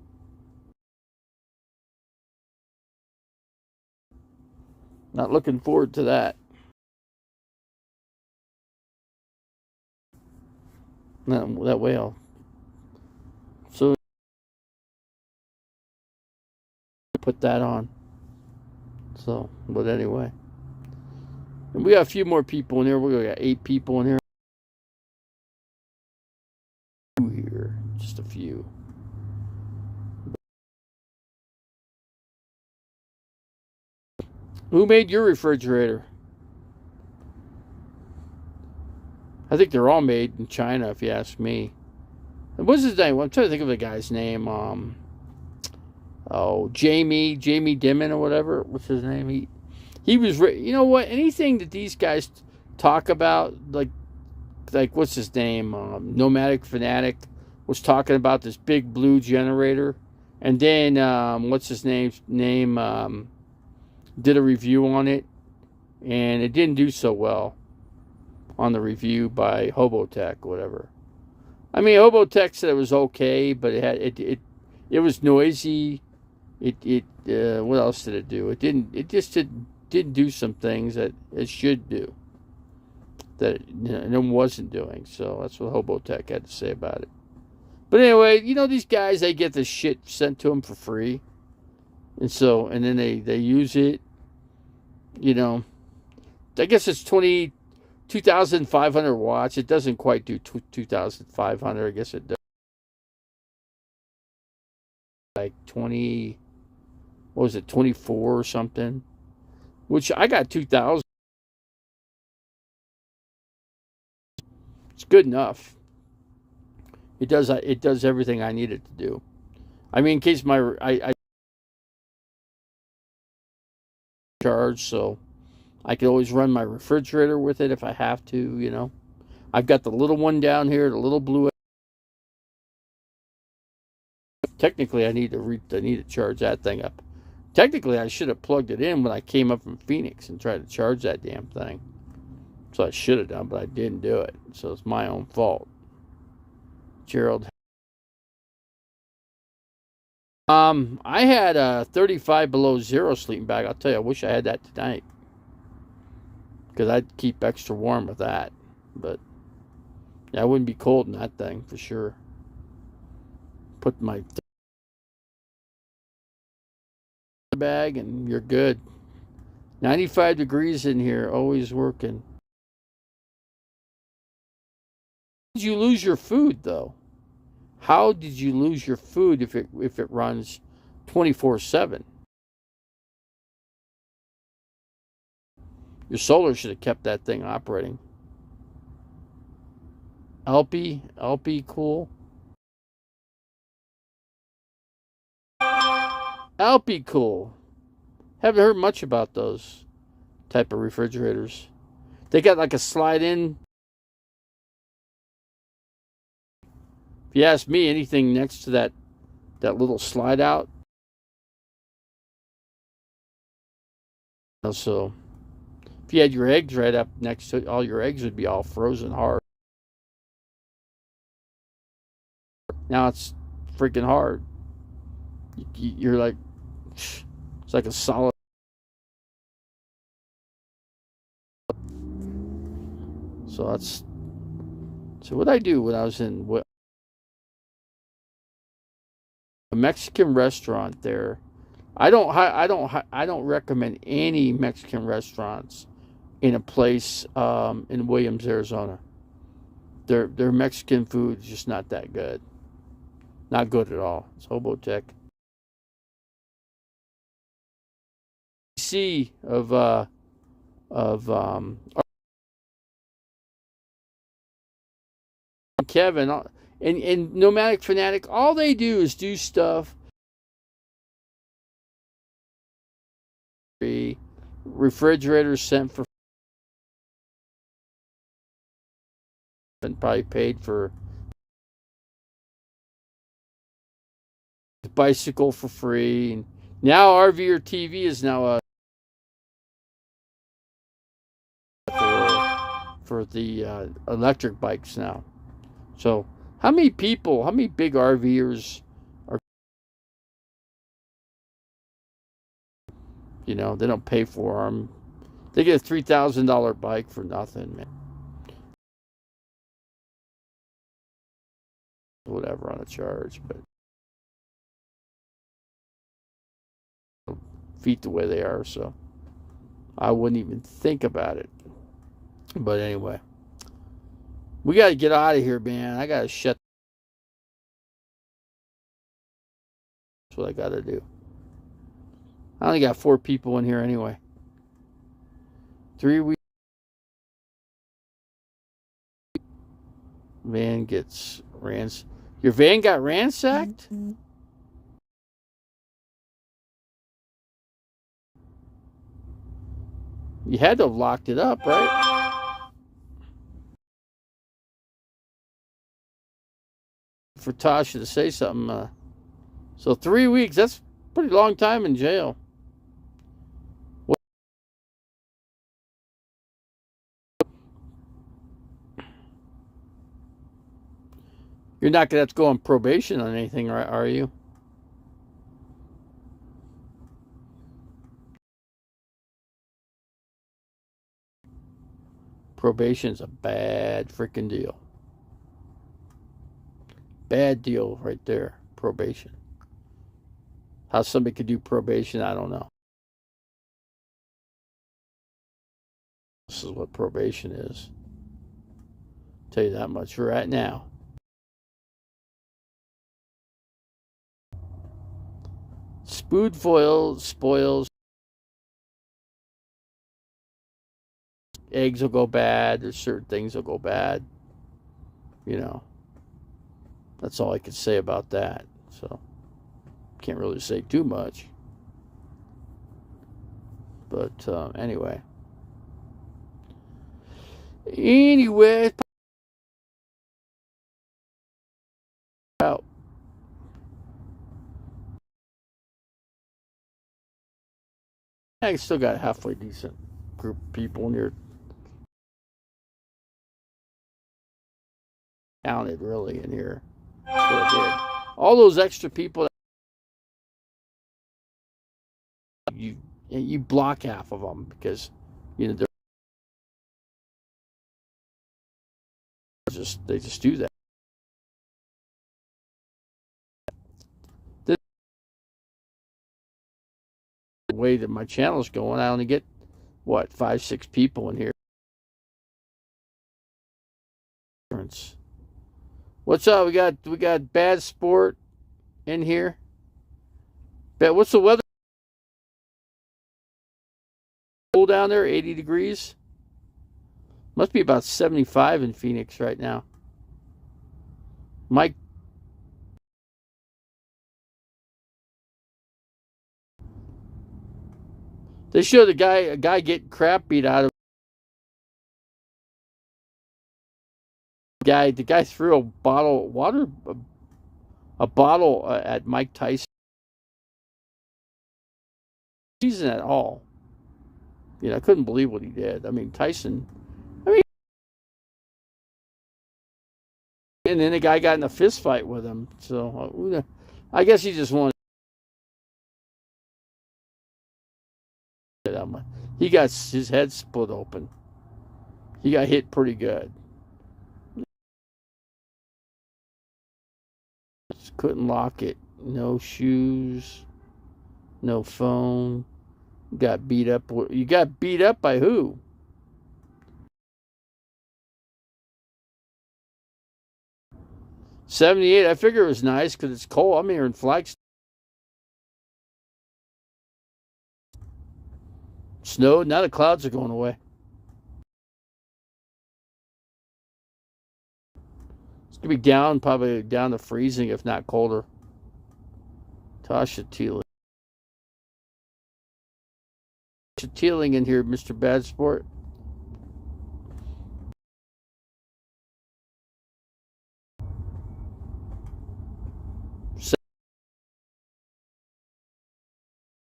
Not looking forward to that. That way I'll. So put that on. So, but anyway. And we got a few more people in here. We got 8 people in here. Just a few. Who made your refrigerator? I think they're all made in China, if you ask me. What's his name? I'm trying to think of the guy's name. Jamie Dimon or whatever. What's his name? He was. You know what? Anything that these guys talk about, like what's his name? Nomadic Fanatic was talking about this big blue generator, and then what's his name? Did a review on it, and it didn't do so well on the review by Hobotech or whatever. I mean, Hobotech said it was okay, but it was noisy. What else did it do? It just didn't do some things that it should do that it wasn't doing. So that's what Hobotech had to say about it. But anyway, you know, these guys, they get this shit sent to them for free. And then they use it, you know. I guess it's 2,500 watts. It doesn't quite do 2,500. I guess it does like 20, what was it, 24 or something? Which I got 2,000. It's good enough. It does everything I need it to do. I mean, in case I charge, so I can always run my refrigerator with it if I have to, you know. I've got the little one down here, the little blue. Technically, I need to charge that thing up. Technically, I should have plugged it in when I came up from Phoenix and tried to charge that damn thing. So I should have done, but I didn't do it. So it's my own fault. Gerald. I had a 35 below zero sleeping bag. I'll tell you, I wish I had that tonight. Because I'd keep extra warm with that. But yeah, I wouldn't be cold in that thing for sure. Put my bag and you're good. 95 degrees in here, always working. Did you lose your food though? How did you lose your food if it runs 24/7? Your solar should have kept that thing operating. LP cool. LP cool. Haven't heard much about those type of refrigerators. They got like a slide in. If you ask me, anything next to that little slide out. So if you had your eggs right up next to it, all your eggs would be all frozen hard. Now it's freaking hard. You're like, it's like a solid. So what I do when I was in a Mexican restaurant there. I don't recommend any Mexican restaurants in a place in Williams, Arizona. Their Mexican food is just not that good. Not good at all. It's Hobotech. See of Kevin and Nomadic Fanatic. All they do is do stuff. Refrigerators sent for and probably paid for the bicycle for free. And now RV or TV is now a for the electric bikes now. So how many big RVers are, you know, they don't pay for them. They get a $3,000 bike for nothing, man. Whatever on a charge, but feet the way they are, so I wouldn't even think about it. But anyway, we got to get out of here, man. I got to shut. That's what I got to do. I only got 4 people in here anyway. 3 weeks. Van gets ransacked. Your van got ransacked? You had to have locked it up, right? For Tasha to say something. So 3 weeks, that's a pretty long time in jail. You're not going to have to go on probation on anything, right? Are you? Probation's a bad freaking deal. Bad deal right there. Probation. How somebody could do probation, I don't know. This is what probation is. Tell you that much right now. Spood foil spoils. Eggs will go bad. There's certain things will go bad. You know. That's all I can say about that. So, can't really say too much. But anyway. Anyway, out. I still got a halfway decent group of people in here. Counted really in here. All those extra people, you block half of them because they're they just do that. The way that my channel's going, I only get 5-6 people in here. What's up? We got Bad Sport in here. Bet what's the weather? Cold down there, 80 degrees. Must be about 75 in Phoenix right now. Mike. They showed a guy getting crap beat out of the guy threw a bottle of water, a bottle at Mike Tyson. Season at all. I couldn't believe what he did. I mean, Tyson. And then the guy got in a fist fight with him. So I guess he just wanted. He got his head split open. He got hit pretty good. Just couldn't lock it. No shoes. No phone. Got beat up. You got beat up by who? $78. I figure it was nice because it's cold. I'm here in Flagstaff. Snowed. Now the clouds are going away. It's going to be probably down to freezing, if not colder. Tasha Teeling. Tasha Teeling in here, Mr. Bad Sport.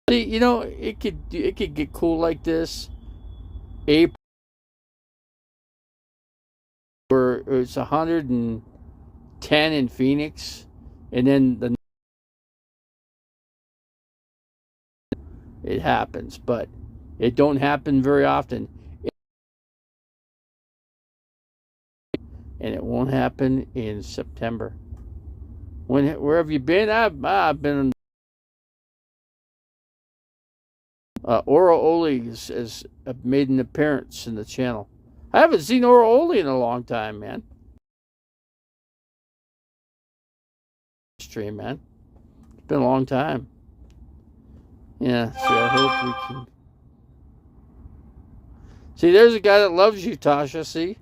See, it could get cool like this. April, where it's 110 in Phoenix, and then it happens, but it don't happen very often, and it won't happen in September. Where have you been? I've been. Oro Oli has made an appearance in the channel. I haven't seen Oro Oli in a long time, man. Stream, man. It's been a long time. Yeah, see, I hope we can. See, there's a guy that loves you, Tasha, see?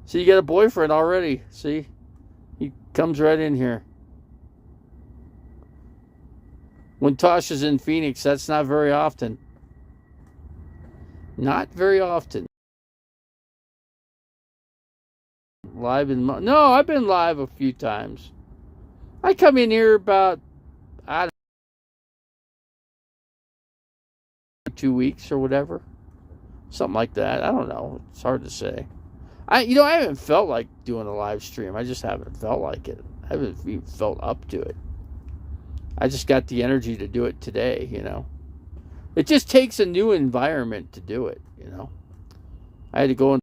See, you got a boyfriend already, see? He comes right in here. When Tasha's in Phoenix, that's not very often. Not very often. Live in... No, I've been live a few times. I come in here about, 2 weeks or whatever. Something like that. I don't know. It's hard to say. I haven't felt like doing a live stream. I just haven't felt like it. I haven't even felt up to it. I just got the energy to do it today, It just takes a new environment to do it, I had to go in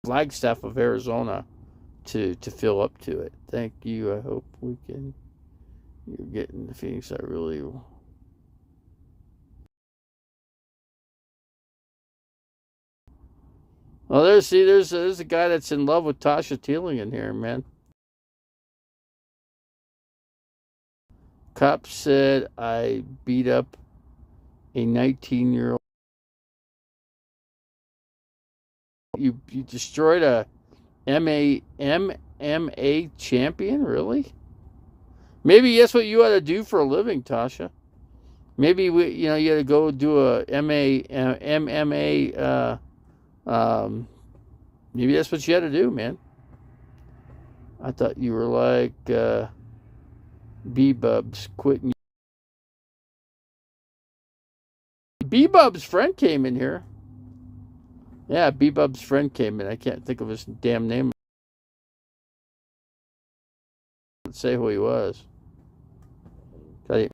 Flagstaff of Arizona to fill up to it. Thank you. I hope we can. You're getting the Phoenix. I really. Well, there's a guy that's in love with Tasha Teeling in here, man. Cop said I beat up a 19-year-old. You destroyed a MMA champion, really? Maybe that's what you ought to do for a living, Tasha. Maybe you had to go do a MMA. Maybe that's what you had to do, man. I thought you were like B-Bubs quitting. B-Bub's friend came in here. Yeah, B-Bub's friend came in. I can't think of his damn name. Let's say who he was. What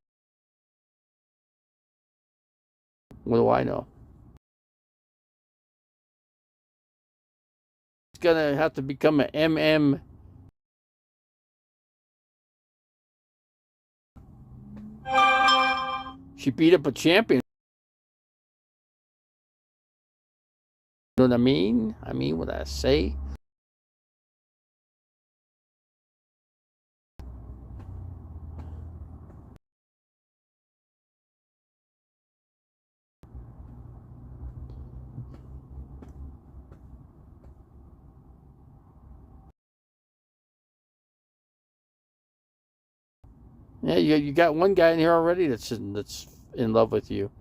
do I know? It's gonna have to become an MM. She beat up a champion. You know what I mean? I mean what I say. Yeah, you got one guy in here already that's in love with you.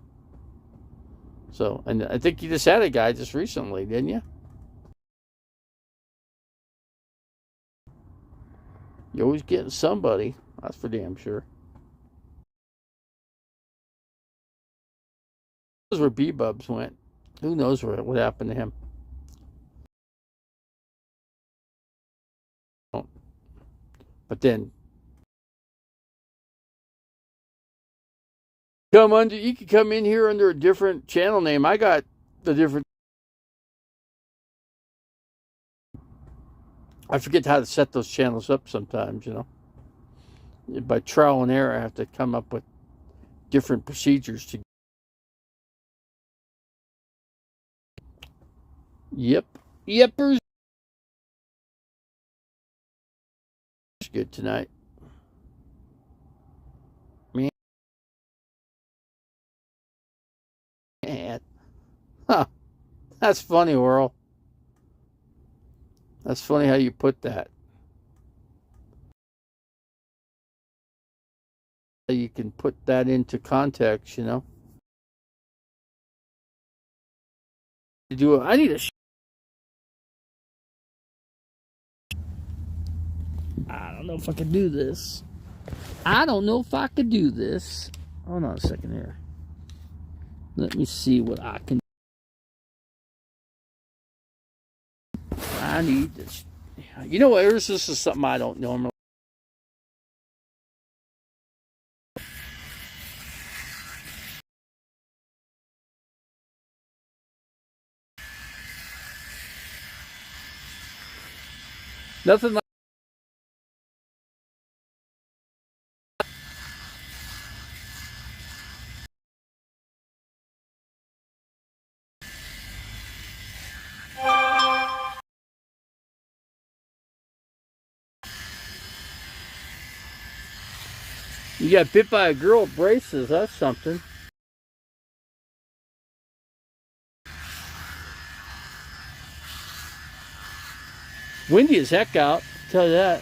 So, and I think you just had a guy just recently, didn't you? You're always getting somebody. That's for damn sure. Who knows where B-Bubs went? Who knows what happened to him? But then, you can come in here under a different channel name. I got the different. I forget how to set those channels up sometimes, By trial and error, I have to come up with different procedures to. Yepers. Good tonight. Man. Huh. That's funny, Worrell. That's funny how you put that. You can put that into context, I need a. I don't know if I can do this. Hold on a second here. Let me see what I can. I need this. You know what? This is something I don't normally. Nothing like. You got bit by a girl at braces. That's something. Windy as heck out. I'll tell you that.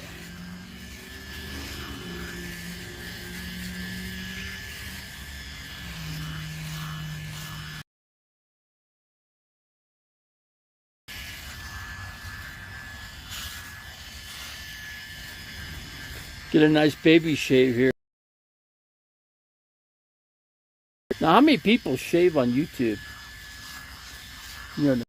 Get a nice baby shave here. Now, how many people shave on YouTube? You know.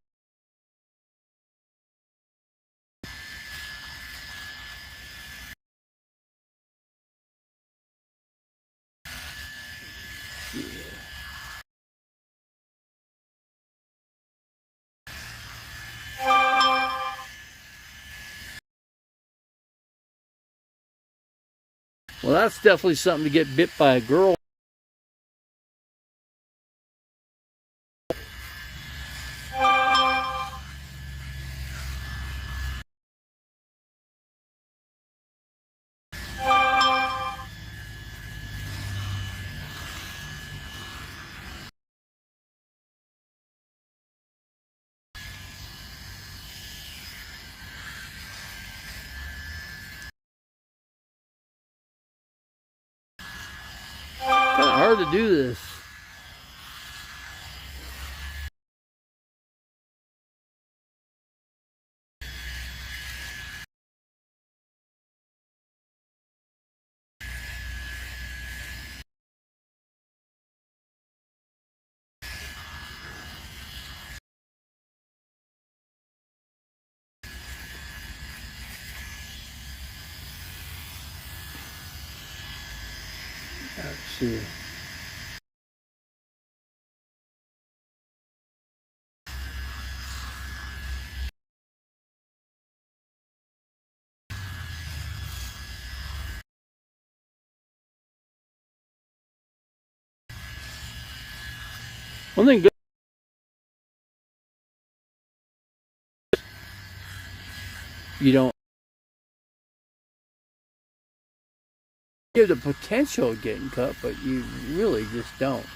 Well, that's definitely something to get bit by a girl. Kind of hard to do this. Let's see. One thing good, you don't you have the potential of getting cut, but you really just don't.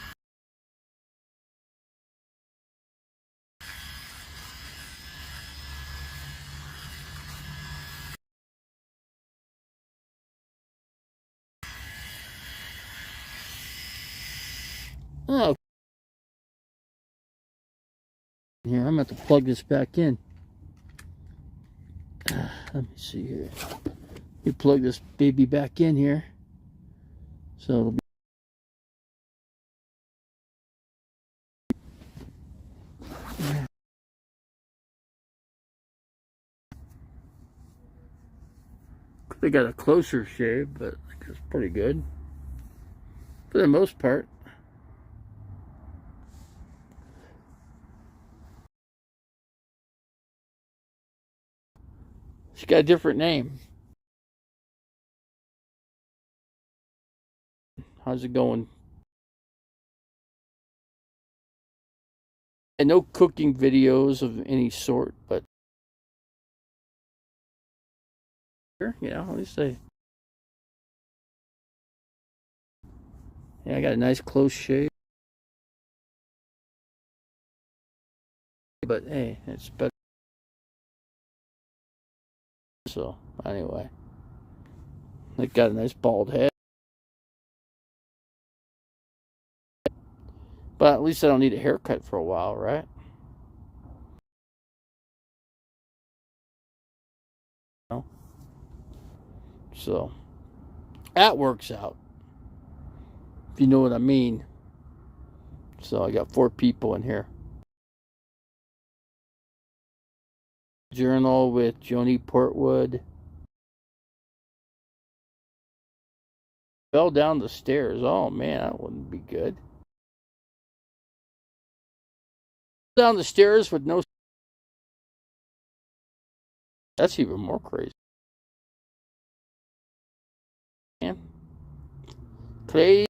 Oh, here, I'm going to have to plug this back in. Let me see here. You plug this baby back in here. So it'll be. They got a closer shave, but it's pretty good. For the most part. She's got a different name. How's it going? And no cooking videos of any sort, but you know, at least I yeah, I got a nice close shave. But hey, it's better. So anyway, I got a nice bald head. But at least I don't need a haircut for a while, right? No. So that works out. If you know what I mean. So I got 4 people in here. Journal with Joni Portwood. Fell down the stairs. Oh man, that wouldn't be good. Down the stairs with no. That's even more crazy. Man. Crazy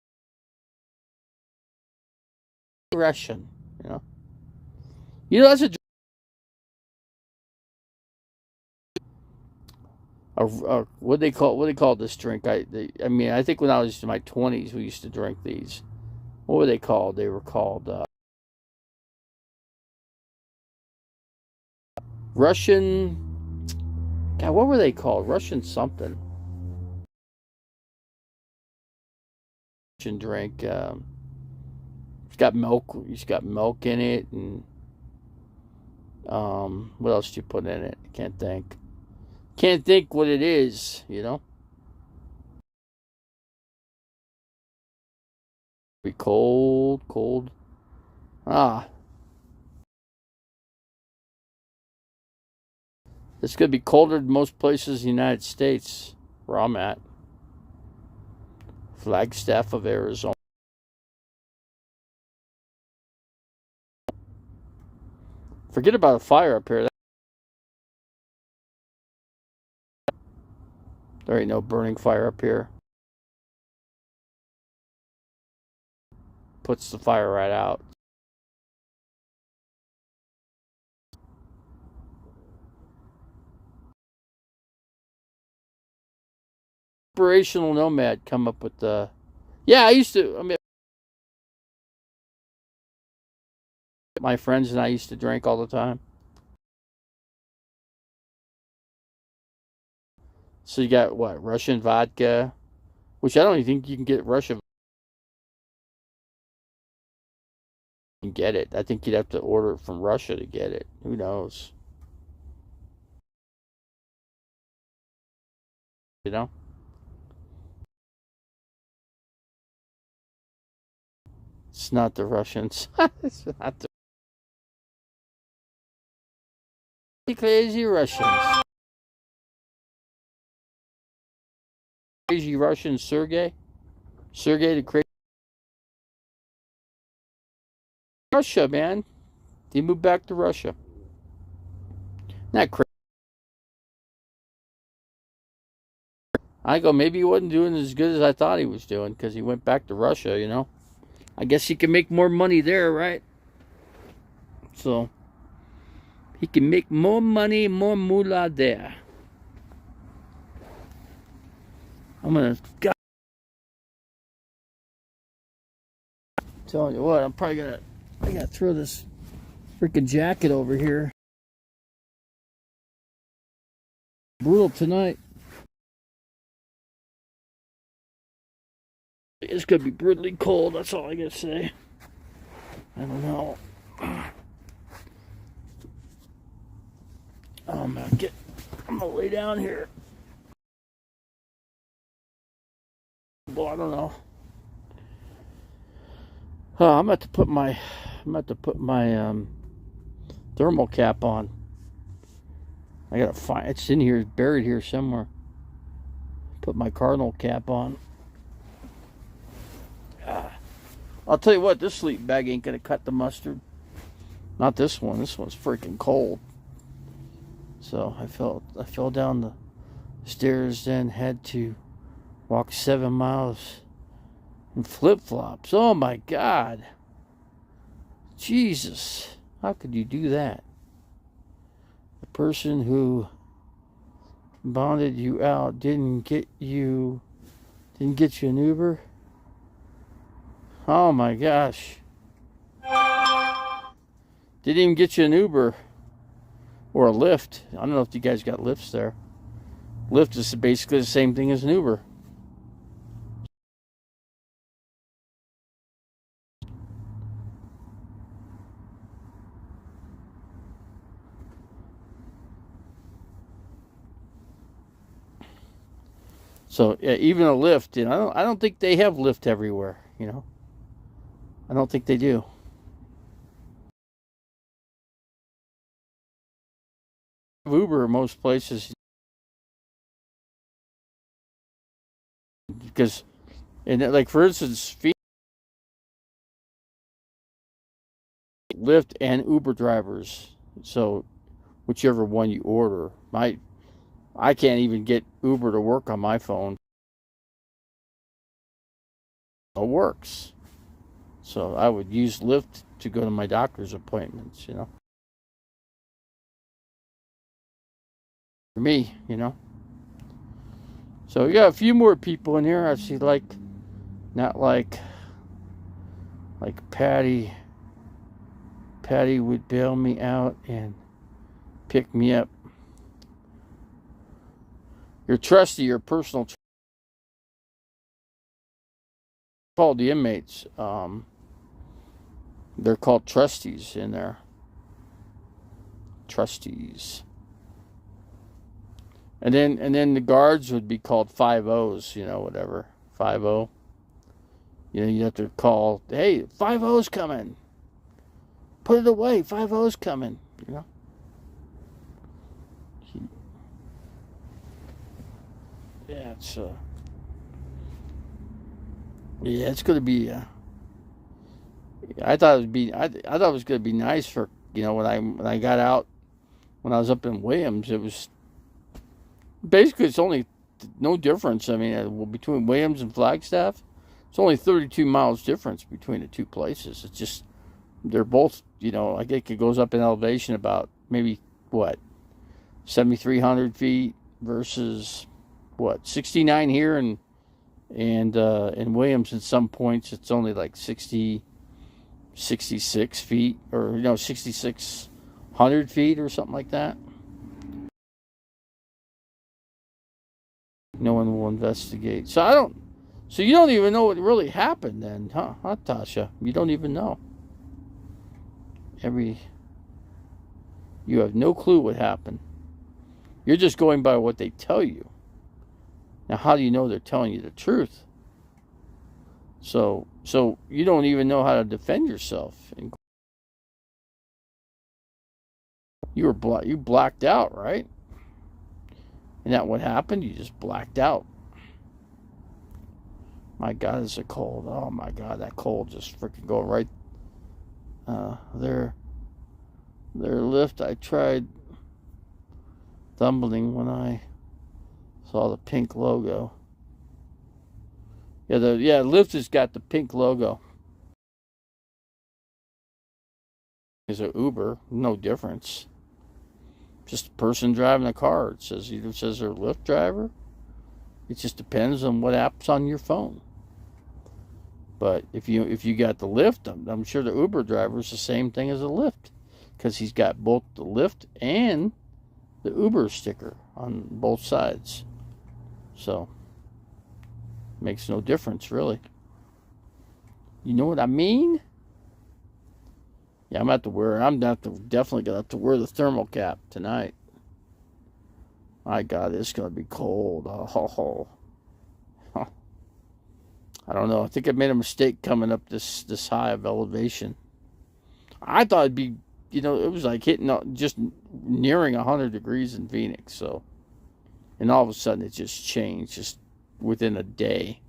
Russian, you know. You know that's what they call this drink? I mean I think when I was in my 20s we used to drink these. What were they called? They were called Russian. God, what were they called? Russian something. Russian drink. It's got milk. It's got milk in it, and what else do you put in it? I can't think. Can't think what it is. You know. Be cold, cold. Ah, it's gonna be colder than most places in the United States where I'm at. Flagstaff of Arizona. Forget about a fire up here. There ain't no burning fire up here. puts the fire right out. Operational Nomad come up with the. Yeah, I used to. I mean, my friends and I used to drink all the time. So you got what, Russian vodka, which I don't even think you can get Russian. You can get it. I think you'd have to order it from Russia to get it. Who knows? You know. It's not the Russians. It's not the crazy Russians. Crazy Russian Sergey the crazy Russia, man. He moved back to Russia. Not crazy. I go, maybe he wasn't doing as good as I thought he was doing because he went back to Russia, you know. I guess he can make more money there, right? So he can make more money, more moolah there. I'm gonna. God, I'm telling you what, I'm probably gonna. I gotta throw this freaking jacket over here. Brutal tonight. It's gonna be brutally cold. That's all I gotta say. I don't know. I'm gonna lay down here. Well, I don't know. I'm about to put my thermal cap on. I gotta find it's in here, buried here somewhere. Put my Cardinal cap on. I'll tell you what, this sleep bag ain't gonna cut the mustard. Not this one. This one's freaking cold. So I fell down the stairs, then had to walk 7 miles in flip-flops. Oh my God. Jesus. How could you do that? The person who bonded you out didn't get you an Uber? Oh my gosh. Didn't even get you an Uber or a Lyft. I don't know if you guys got Lyfts there. Lyft is basically the same thing as an Uber. So yeah, even a Lyft, you know, I don't think they have Lyft everywhere, you know. I don't think they do. Uber in most places because, and like for instance, Lyft and Uber drivers. So whichever one you order, I can't even get Uber to work on my phone. It works. So I would use Lyft to go to my doctor's appointments, you know. For me, you know. So we got a few more people in here. I see not like Patty. Patty would bail me out and pick me up. Your trusty, your personal called the inmates. They're called trustees in there. Trustees. And then the guards would be called 5-0s, you know, whatever. 5-0. You know, you have to call, hey, 5-0's coming. Put it away, 5-0's coming, you know. Yeah, it's going to be I thought it was going to be nice for, you know, when I got out, when I was up in Williams, it was basically, it's only no difference. I mean, between Williams and Flagstaff, It's only 32 miles difference between the two places. It's just, they're both, I think it goes up in elevation about maybe, 7,300 feet versus, 69 here, and in Williams at some points it's only like 66 feet, or 6,600 feet or something like that. No one will investigate. So you don't even know what really happened then, huh, Tasha? You don't even know. You have no clue what happened. You're just going by what they tell you. Now, how do you know they're telling you the truth? So you don't even know how to defend yourself. You blacked out, right? Isn't that what happened? You just blacked out. My God, it's a cold. Oh my God, that cold just freaking go right. Their lift, I tried tumbling when I saw the pink logo. Yeah, lift has got the pink logo. Is a Uber, no difference. Just a person driving a car. It either says they're a Lyft driver. It just depends on what app's on your phone. But if you got the Lyft, I'm sure the Uber driver is the same thing as a Lyft, because he's got both the Lyft and the Uber sticker on both sides. So makes no difference, really. You know what I mean? Yeah, I'm definitely gonna have to wear the thermal cap tonight. My God, it's gonna be cold. Oh. I don't know. I think I made a mistake coming up this high of elevation. I thought it'd be, it was like hitting just nearing 100 degrees in Phoenix. So, and all of a sudden it just changed just within a day.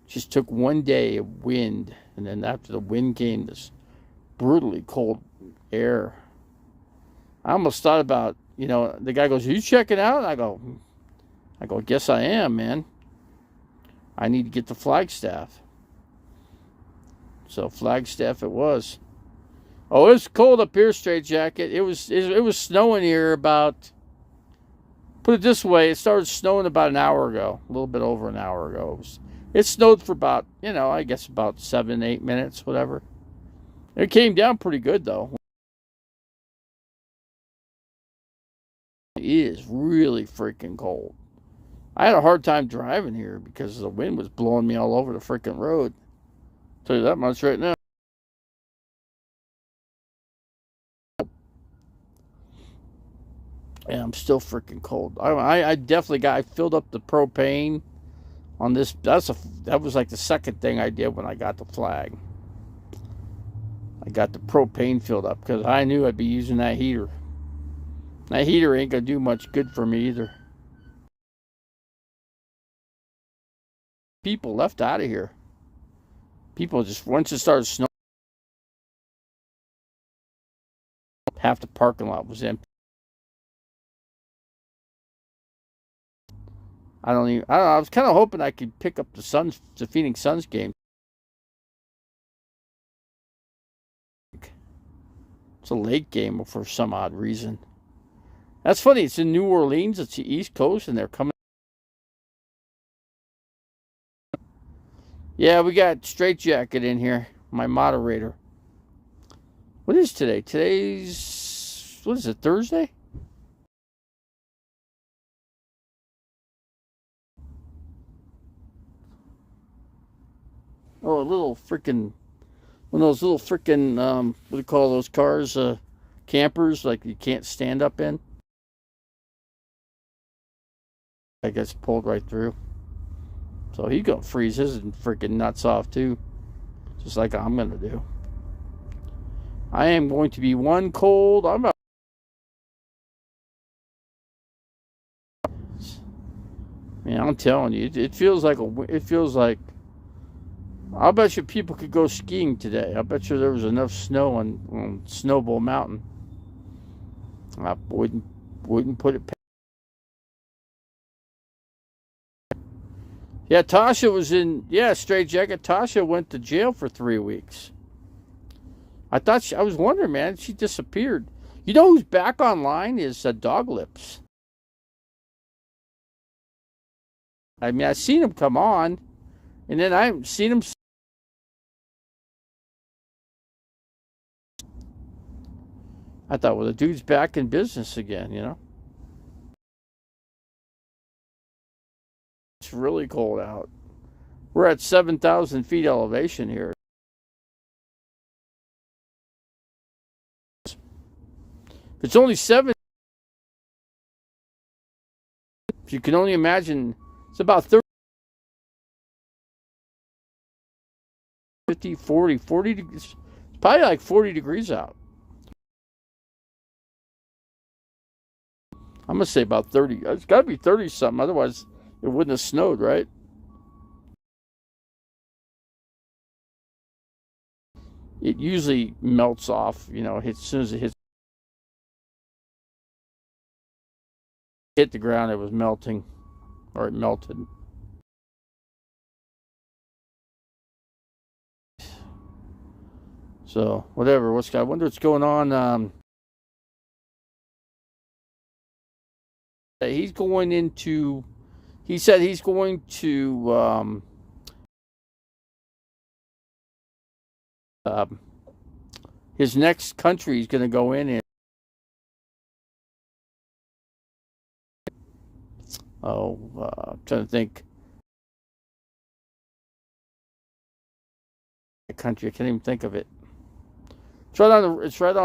Just took one day of wind, and then after the wind came this brutally cold air. I almost thought about, the guy goes, "Are you checking out?" And I go, "Guess I am, man. I need to get to Flagstaff." So Flagstaff it was. Oh, it's cold up here, Straight Jacket. It was snowing here about, put it this way, it started snowing about an hour ago, a little bit over an hour ago. It snowed for about, I guess about 7-8 minutes, whatever. It came down pretty good, though. It is really freaking cold. I had a hard time driving here because the wind was blowing me all over the freaking road. I'll tell you that much right now. And I'm still freaking cold. I definitely I filled up the propane on this. That was like the second thing I did when I got the flag. I got the propane filled up because I knew I'd be using that heater. That heater ain't gonna do much good for me either. People left out of here. People just, once it started snowing, half the parking lot was empty. I don't know. I was kind of hoping I could pick up the Phoenix Suns game. It's a late game for some odd reason. That's funny. It's in New Orleans. It's the East Coast, and they're coming. Yeah, we got Straight Jacket in here, my moderator. What is today? Today's, what is it, Thursday? Oh, a little freaking, one of those little freaking, what do you call those cars? Campers, like you can't stand up in. I guess pulled right through. So he's gonna freeze his freaking nuts off too, just like I'm gonna do. I am going to be one cold. Man, I'm telling you, it feels like I'll bet you people could go skiing today. I bet you there was enough snow on Snowball Mountain. I wouldn't put it past. Yeah, Tasha was in, straight jacket. Tasha went to jail for 3 weeks. I was wondering, man, she disappeared. You know who's back online is Dog Lips. I mean, I seen him come on, and then I haven't seen him. I thought, well, the dude's back in business again, you know? It's really cold out. We're at 7,000 feet elevation here. If it's only 7, if you can only imagine, it's about 30, 50, 40 degrees. It's probably like 40 degrees out. I'm going to say about 30. It's got to be 30 something. Otherwise, it wouldn't have snowed, right? It usually melts off, you know, as soon as it hit the ground, it was melting, or it melted. So, whatever. I wonder what's going on. He's going into, he said he's going to, his next country he's going to go in. I'm trying to think. The country, I can't even think of it. It's right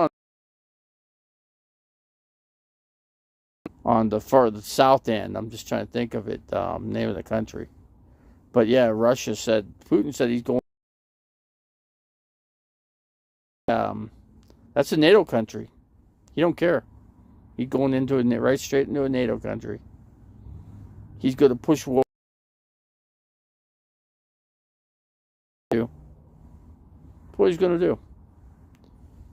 on the south end. I'm just trying to think of it, name of the country. But yeah, Putin said he's going. That's a NATO country. He don't care. He's going right straight into a NATO country. He's going to push war. That's what he's going to do.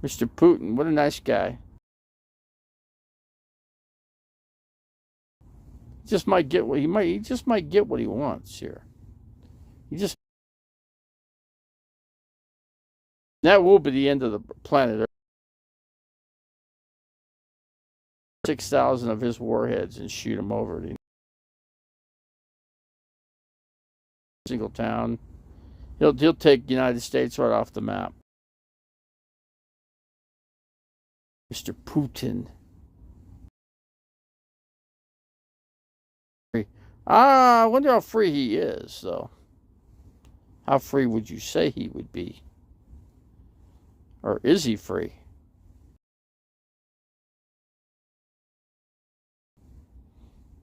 Mr. Putin, what a nice guy. He just might get what he wants here. That will be the end of the planet Earth. 6,000 of his warheads and shoot them over to single town. He'll take the United States right off the map. Mr. Putin. I wonder how free he is, though. How free would you say he would be? Or is he free?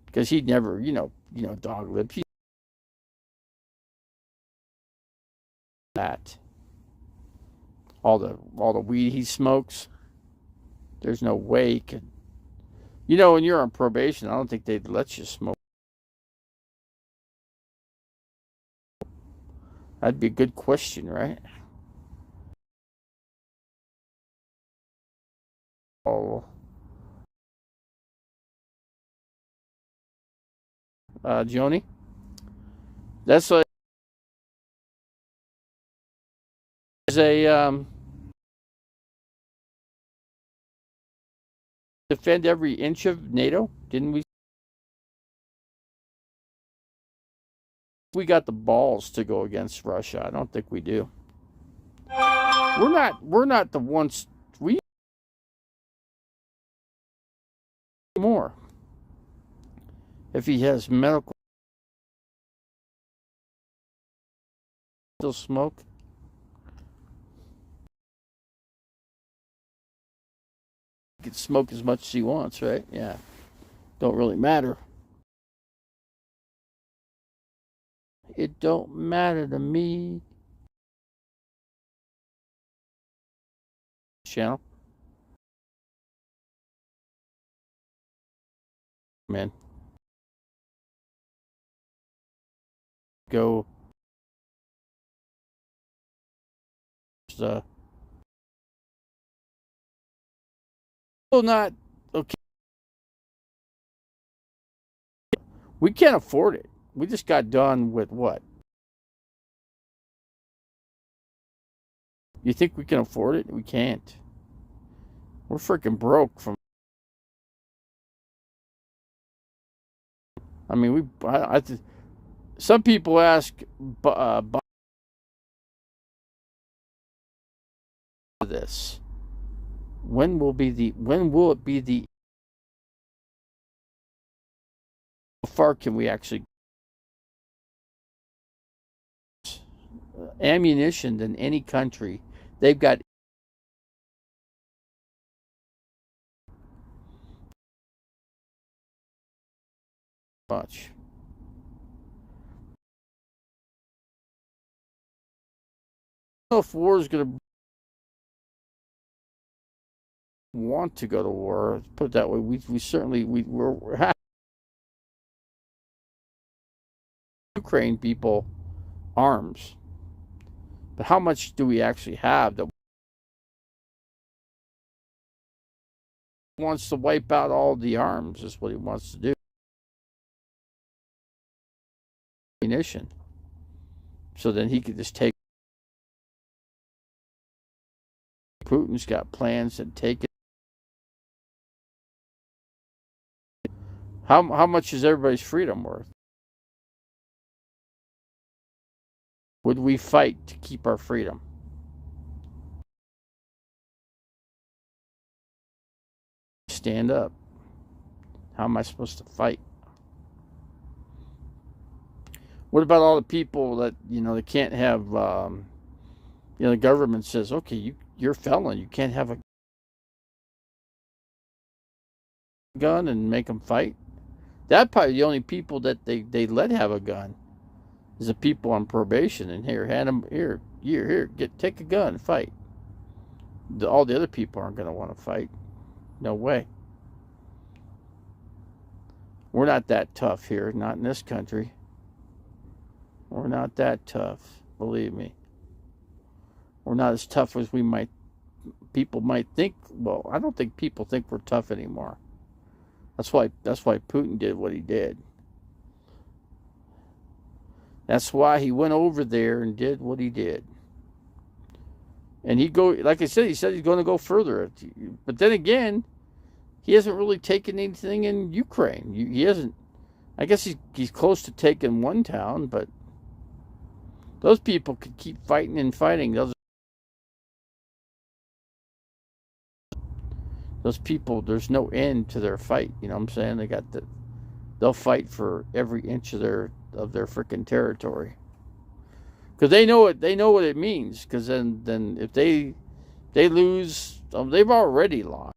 Because he'd never, Dog Lips. That. All the weed he smokes. There's no way he could. When you're on probation, I don't think they'd let you smoke. That'd be a good question, right? Oh. Joni? That's like defend every inch of NATO, didn't we? We got the balls to go against Russia. I don't think we do. We're not the ones we more. If he has medical still smoke. He can smoke as much as he wants, right? Yeah. Don't really matter. It don't matter to me. Channel. Man. Go. Still not okay. We can't afford it. We just got done with what? You think we can afford it? We can't. We're freaking broke from. I mean, some people ask, this. When will it be the? How far can we actually ammunition than any country? They've got much. I don't know if war is going to want to go to war. Let's put it that way. We certainly we're Ukraine people arms, but how much do we actually have that wants to wipe out all the arms? Is what he wants to do. Ammunition, so then he could just take. Putin's got plans to take it. How much is everybody's freedom worth? Would we fight to keep our freedom? Stand up. How am I supposed to fight? What about all the people that they can't have? The government says, okay, you're a felon. You can't have a gun and make them fight. That probably the only people that they let have a gun is the people on probation. And hand them here, take a gun, fight. All the other people aren't going to want to fight. No way. We're not that tough here, not in this country. We're not that tough, believe me. We're not as tough as people might think. Well, I don't think people think we're tough anymore. That's why Putin did what he did. That's why he went over there and did what he did. And like I said, he said he's going to go further. But then again, he hasn't really taken anything in Ukraine. He hasn't. I guess he's close to taking one town, but those people could keep fighting and fighting. Those people, there's no end to their fight. You know what I'm saying? They'll fight for every inch of their freaking territory. Because they know what it means. Because then if they lose, they've already lost.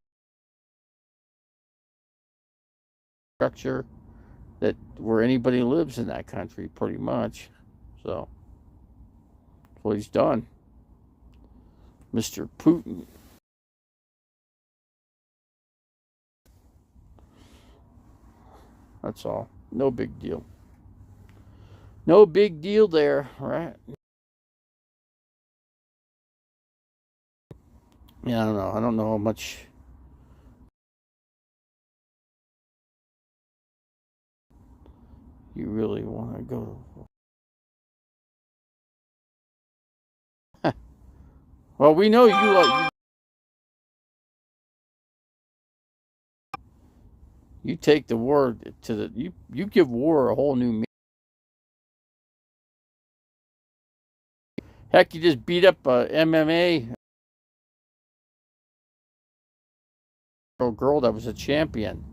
Structure that where anybody lives in that country, pretty much. So that's what he's done, Mr. Putin. That's all. No big deal. No big deal there, right? Yeah, I don't know. I don't know how much. You really want to go to. Well, we know you take the war to the you give war a whole new meaning. Heck, you just beat up a MMA girl that was a champion.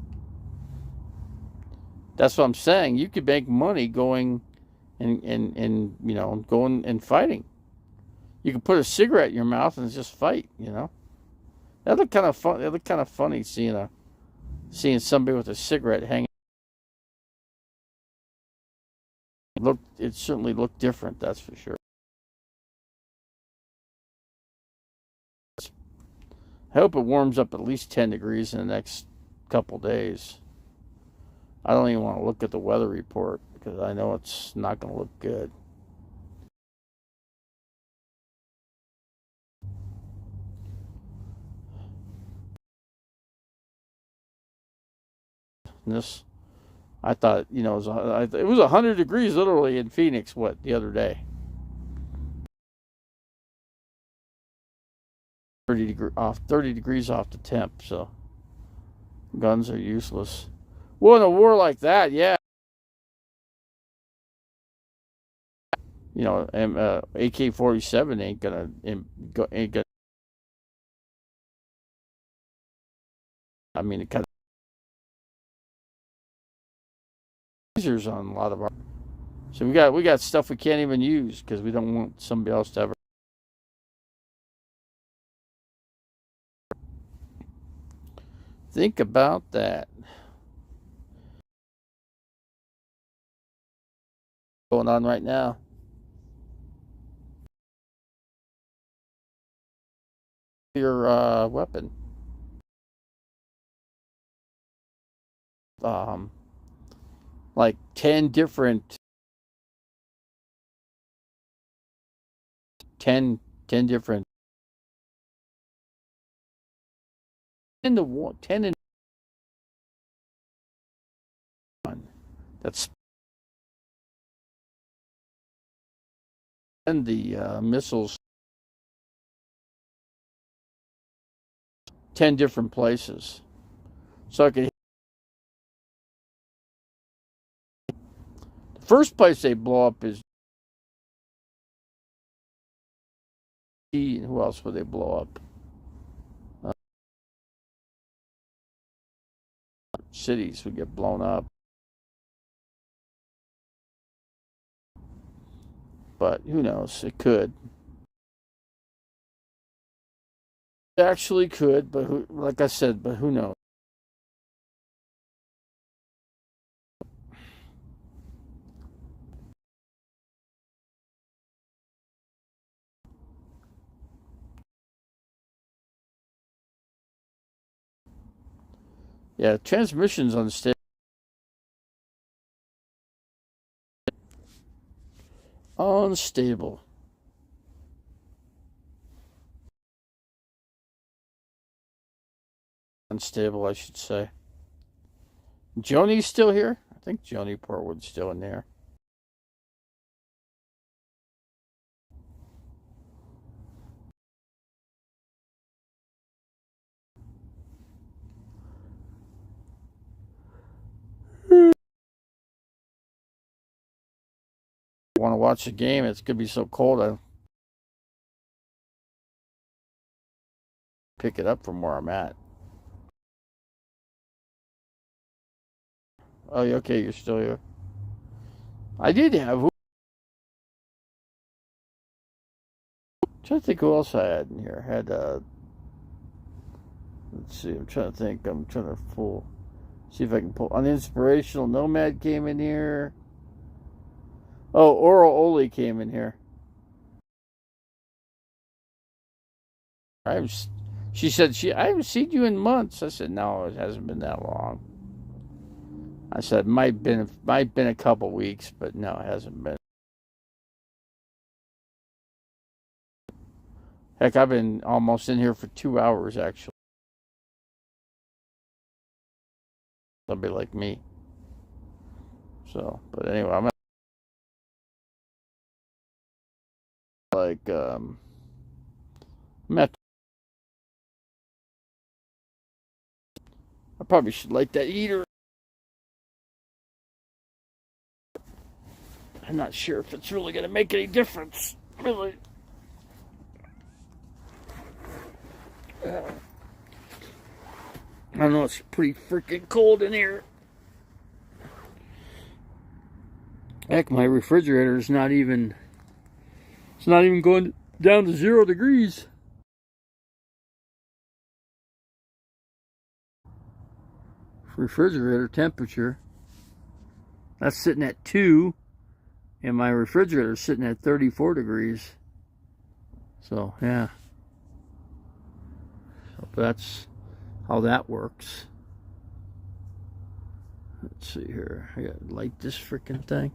That's what I'm saying. You could make money going and going and fighting. You could put a cigarette in your mouth and just fight. That looked kind of fun. It looked kind of funny seeing somebody with a cigarette hanging. It certainly looked different. That's for sure. I hope it warms up at least 10 degrees in the next couple days. I don't even want to look at the weather report because I know it's not going to look good. I thought, you know, it was 100 degrees literally in Phoenix, the other day? 30 degrees off the temp, so guns are useless. Well, in a war like that, yeah. You know, AK-47 ain't gonna. I mean, it kind of lasers on a lot of our. So we got stuff we can't even use because we don't want somebody else to ever. Think about that. Going on right now. Your weapon. Like 10 different 10 different in the one 10 in one. That's and the missiles 10 different places. So I could the first place they blow up is who else would they blow up? Cities would get blown up. But who knows? It could. It actually could, but like I said, but who knows? Yeah, transmission's unstable. Unstable. Unstable, I should say. Joni's still here? I think Joni Portwood's still in there. Want to watch the game? It's gonna be so cold. I pick it up from where I'm at. Oh, okay, you're still here. I did have. I'm trying to think who else I had in here. I had let's see. I'm trying to think. I'm trying to see if I can pull. An inspirational nomad came in here. Oh, Oral Oli came in here. She said I haven't seen you in months. I said no, it hasn't been that long. I said might been a couple weeks, but no, it hasn't been. Heck, I've been almost in here for 2 hours actually. Somebody like me. So, but anyway, I'm like I'm at. I probably should light that heater. I'm not sure if it's really going to make any difference. Really. I don't know. It's pretty freaking cold in here. Heck, my refrigerator is not even. It's not even going down to 0 degrees. Refrigerator temperature. That's sitting at 2. And my refrigerator is sitting at 34 degrees. So, yeah. So that's how that works. Let's see here. I gotta light this freaking thing.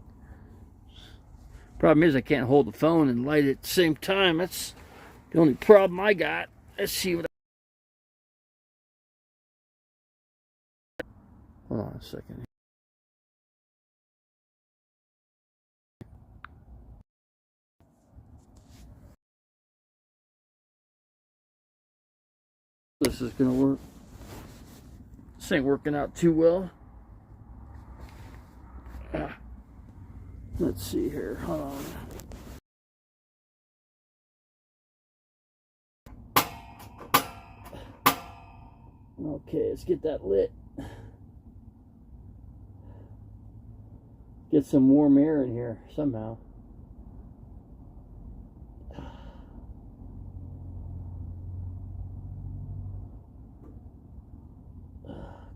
Problem is I can't hold the phone and light it at the same time. That's the only problem I got. Let's see what. Hold on a second. This is gonna work. This ain't working out too well. Let's see here. Hold on. Okay, let's get that lit. Get some warm air in here somehow.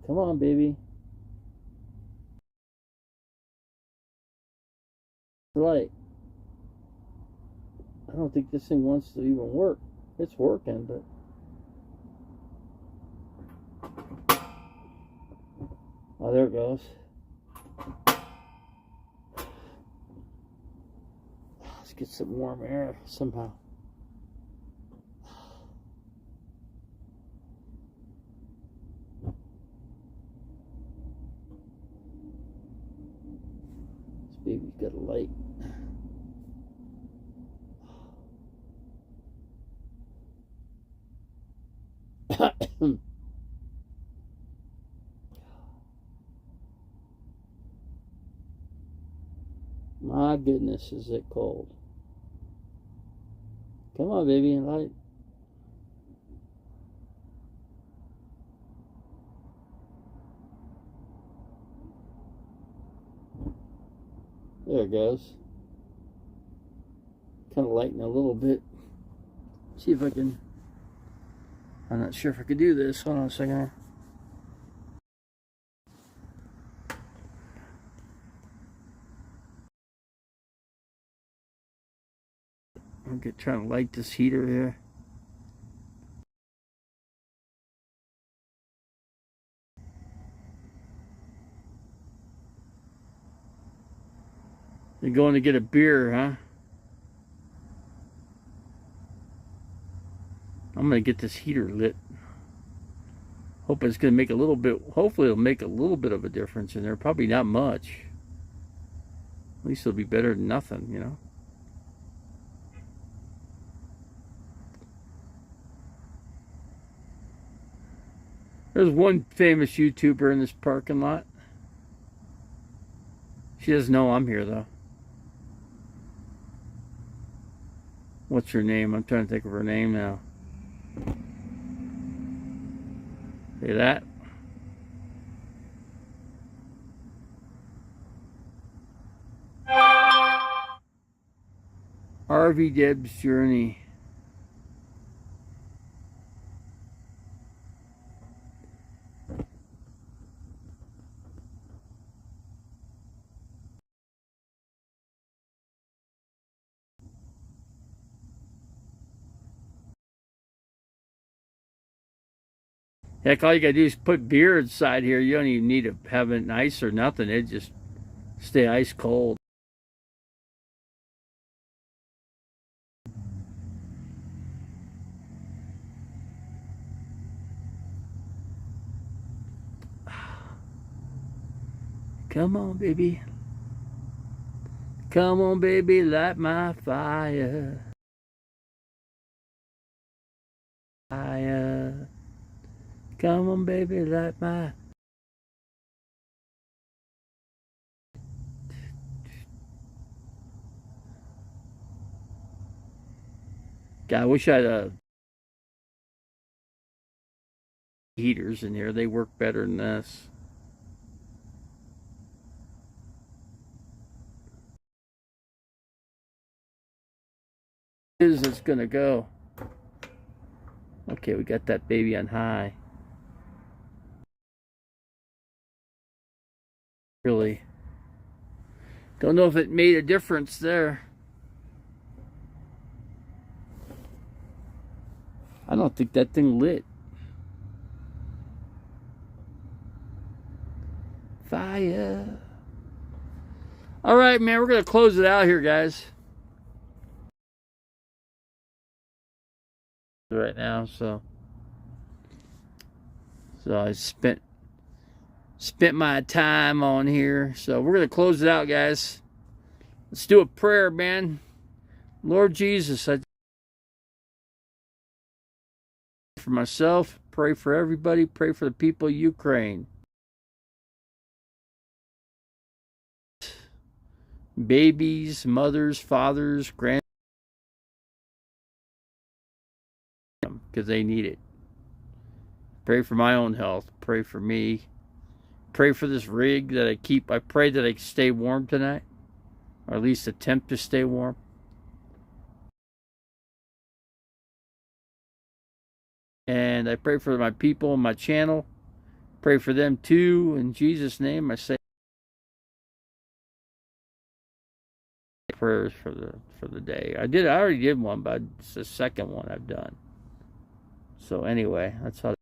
Come on, baby. Right. I don't think this thing wants to even work. It's working, but... Oh, there it goes. Let's get some warm air somehow. This baby's got a light. My goodness, is it cold. Come on, baby, light. There it goes. Kind of lighten a little bit. See if I can... I'm not sure if I could do this. Hold on a second. I'm trying to light this heater here. You're going to get a beer, huh? I'm going to get this heater lit. Hope it's going to make a little bit, hopefully it'll make a little bit of a difference in there. Probably not much. At least it'll be better than nothing, you know. There's one famous YouTuber in this parking lot. She doesn't know I'm here, though. What's her name? I'm trying to think of her name now. See that? RV Deb's Journey. Heck, all you gotta do is put beer inside here. You don't even need to have it ice or nothing. It just stay ice cold. Come on, baby. Come on, baby, light my fire. Fire. Come on, baby, light my... God, I wish I had heaters in here. They work better than this. It's gonna go. Okay, we got that baby on high. Really don't know if it made a difference there. I don't think that thing lit. Fire. All right, man, we're gonna close it out here, guys. Right now, so I spent my time on here, so we're gonna close it out, guys. Let's do a prayer, man. Lord Jesus, I for myself, Pray for everybody. Pray for the people of Ukraine. Babies, mothers, fathers, grandparents, because they need it. Pray for my own health. Pray for me. Pray for this rig that I keep. I pray that I stay warm tonight, or at least attempt to stay warm. And I pray for my people on my channel. Pray for them too. In Jesus' name, I say prayers for the day. I already did one, but it's the second one I've done. So anyway, that's how.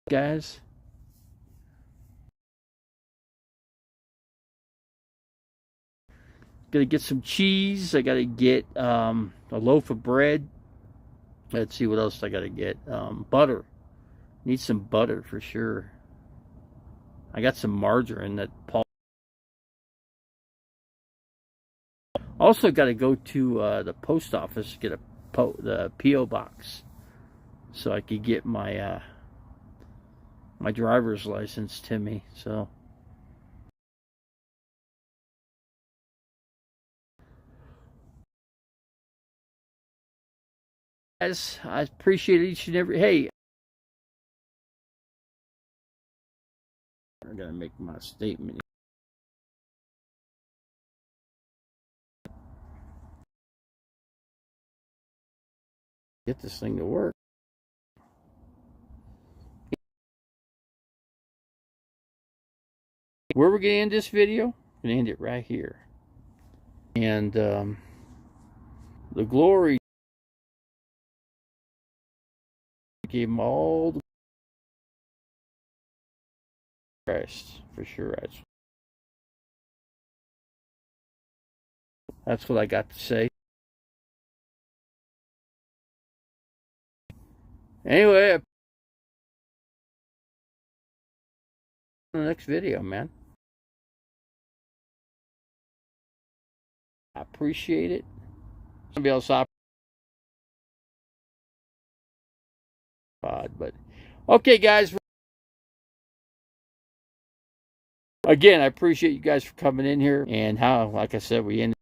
Guys, gotta get some cheese. I gotta get a loaf of bread. Let's see what else I gotta get. Butter. Need some butter for sure. I got some margarine that Paul. Also got to go to the post office to get the P.O. box so I could get my my driver's license to me. So guys, I appreciate each and every. Hey, I gotta make my statement. Get this thing to work. Where we're gonna end this video? We're gonna end it right here. And the glory gave him all the Christ for sure. That's what I got to say. Anyway, the next video, man. I appreciate it. Somebody else but okay, guys. Again, I appreciate you guys for coming in here, and how, like I said, we ended.